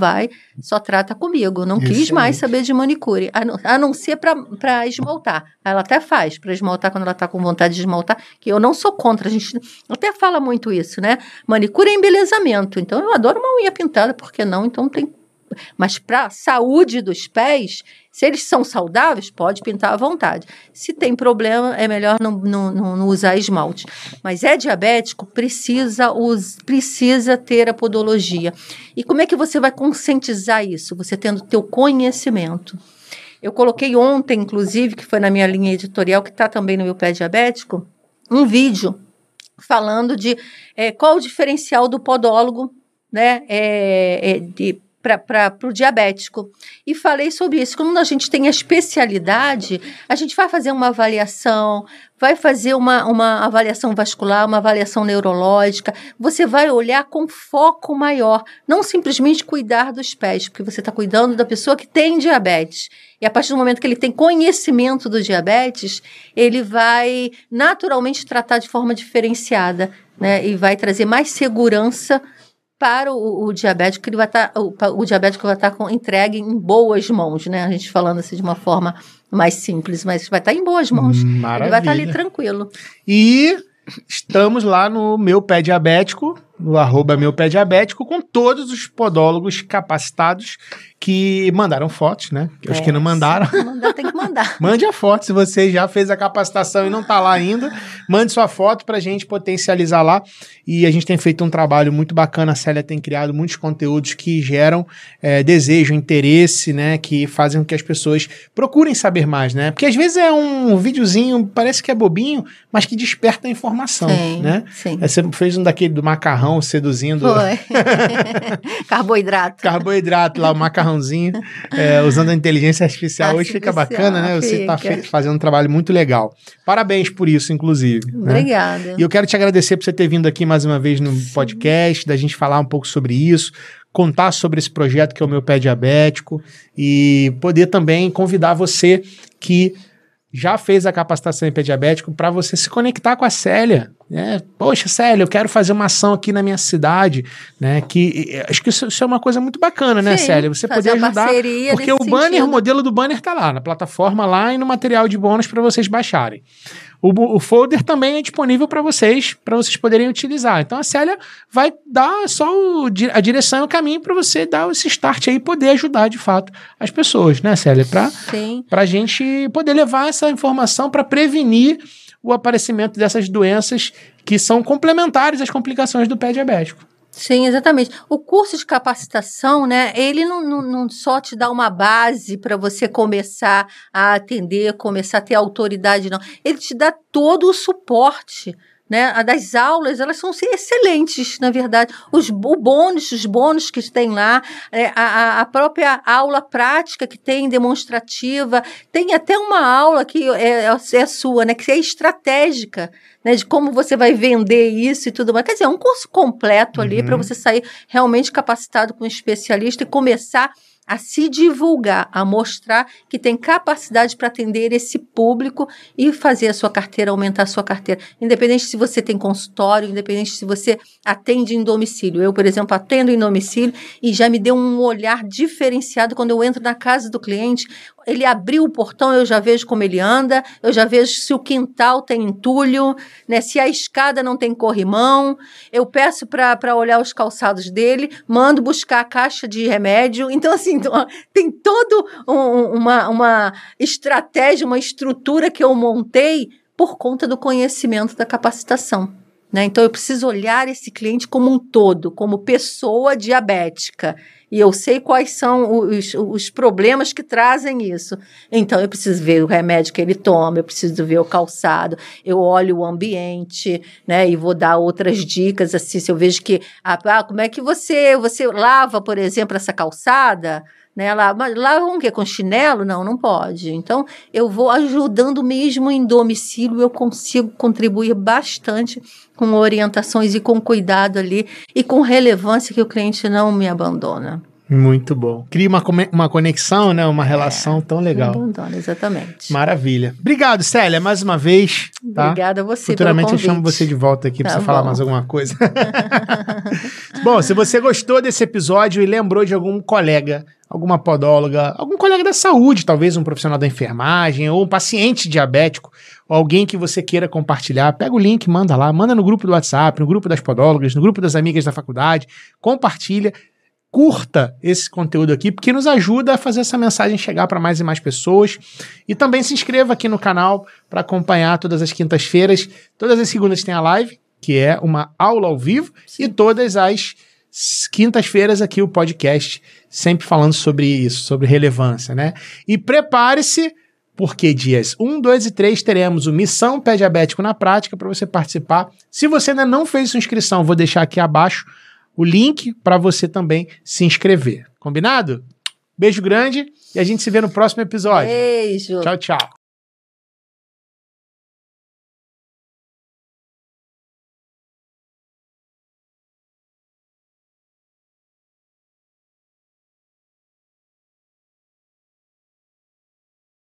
trata comigo. Não quis mais saber de manicure, a não ser para esmaltar. Ela até faz para esmaltar quando ela tá com vontade de esmaltar, que eu não sou contra, a gente até fala muito isso, né? Manicure é embelezamento, então eu adoro uma unha pintada, por que não? Então tem. Mas para a saúde dos pés, se eles são saudáveis, pode pintar à vontade. Se tem problema, é melhor não usar esmalte. Mas é diabético, precisa ter a podologia. E como é que você vai conscientizar isso? Você tendo teu conhecimento. Eu coloquei ontem, inclusive, que foi na minha linha editorial, que está também no meu pé diabético, um vídeo falando de qual o diferencial do podólogo, né, para o diabético. E falei sobre isso. Quando a gente tem a especialidade, a gente vai fazer uma avaliação, vai fazer uma avaliação vascular, uma avaliação neurológica. Você vai olhar com foco maior, não simplesmente cuidar dos pés, porque você está cuidando da pessoa que tem diabetes. E a partir do momento que ele tem conhecimento do diabetes, ele vai naturalmente tratar de forma diferenciada, né? E vai trazer mais segurança para o diabético, que ele vai o diabético vai estar entregue em boas mãos, né? A gente falando assim de uma forma mais simples, mas vai estar em boas mãos. Maravilha. Ele vai estar ali tranquilo. E estamos lá no Meu Pé Diabético, no @meupédiabético, com todos os podólogos capacitados que mandaram fotos, né? Os que não mandaram. Se não mandar, tem que mandar. Mande a foto, se você já fez a capacitação e não está lá ainda, mande sua foto para a gente potencializar lá. E a gente tem feito um trabalho muito bacana, a Célia tem criado muitos conteúdos que geram desejo, interesse, né? Que fazem com que as pessoas procurem saber mais, né? Porque às vezes é um videozinho, parece que é bobinho, mas que desperta a informação, né? Sim. Você fez um daquele do macarrão seduzindo... Foi. Carboidrato lá, o macarrãozinho, usando a inteligência artificial. Hoje fica bacana, né? Você está fazendo um trabalho muito legal. Parabéns por isso, inclusive. Obrigada. Né? E eu quero te agradecer por você ter vindo aqui mais uma vez no podcast, da gente falar um pouco sobre isso, contar sobre esse projeto que é o Meu Pé Diabético e poder também convidar você que já fez a capacitação em pé diabético para você se conectar com a Célia, né? Poxa, Célia, eu quero fazer uma ação aqui na minha cidade, né? Acho que isso é uma coisa muito bacana, né, Sim, Célia? Você poder ajudar, porque o banner, o modelo do banner tá lá na plataforma lá e no material de bônus para vocês baixarem. O folder também é disponível para vocês poderem utilizar. Então a Célia vai dar só a direção e o caminho para você dar esse start aí e poder ajudar de fato as pessoas, né, Célia? Para a gente poder levar essa informação para prevenir o aparecimento dessas doenças que são complementares às complicações do pé diabético. Sim, exatamente. O curso de capacitação, né, ele não só te dá uma base para você começar a atender, começar a ter autoridade, não. Ele te dá todo o suporte, né? Das aulas, elas são excelentes, na verdade. Os bônus que tem lá, a própria aula prática que tem, demonstrativa, tem até uma aula que é sua, né, que é estratégica, né, de como você vai vender isso e tudo mais. Quer dizer, é um curso completo ali para você sair realmente capacitado com um especialista e começar a se divulgar, a mostrar que tem capacidade para atender esse público e fazer a sua carteira, aumentar a sua carteira. Independente se você tem consultório, independente se você atende em domicílio. Eu, por exemplo, atendo em domicílio e já me deu um olhar diferenciado quando eu entro na casa do cliente. Ele abriu o portão, eu já vejo como ele anda, eu já vejo se o quintal tem entulho, né, se a escada não tem corrimão. Eu peço para olhar os calçados dele, mando buscar a caixa de remédio. Então, assim, tem toda uma estratégia, uma estrutura que eu montei por conta do conhecimento da capacitação, né? Então, eu preciso olhar esse cliente como um todo, como pessoa diabética. E eu sei quais são os problemas que trazem isso. Então, eu preciso ver o remédio que ele toma, eu preciso ver o calçado, eu olho o ambiente, né? E vou dar outras dicas, assim, se eu vejo que... como é que você lava, por exemplo, essa calçada? Né? Lava o quê? Com chinelo? Não pode. Então, eu vou ajudando mesmo em domicílio, eu consigo contribuir bastante com orientações e com cuidado ali e com relevância que o cliente não me abandona. Muito bom. Cria uma conexão, né? Uma relação tão legal. Não abandona, exatamente. Maravilha. Obrigado, Célia, mais uma vez. Tá? Obrigada a você. Futuramente eu chamo você de volta aqui para você falar mais alguma coisa. Bom, se você gostou desse episódio e lembrou de algum colega, alguma podóloga, algum colega da saúde, talvez um profissional da enfermagem ou um paciente diabético, ou alguém que você queira compartilhar, pega o link, manda lá, manda no grupo do WhatsApp, no grupo das podólogas, no grupo das amigas da faculdade, compartilha, curta esse conteúdo aqui, porque nos ajuda a fazer essa mensagem chegar para mais e mais pessoas. E também se inscreva aqui no canal para acompanhar todas as quintas-feiras. Todas as segundas tem a live, que é uma aula ao vivo, e todas as quintas-feiras aqui o podcast, sempre falando sobre isso, sobre relevância, né? E prepare-se, porque dias 1, 2 e 3 teremos o Missão Pé Diabético na Prática para você participar. Se você ainda não fez sua inscrição, vou deixar aqui abaixo o link para você também se inscrever. Combinado? Beijo grande e a gente se vê no próximo episódio. Beijo. Tchau, tchau.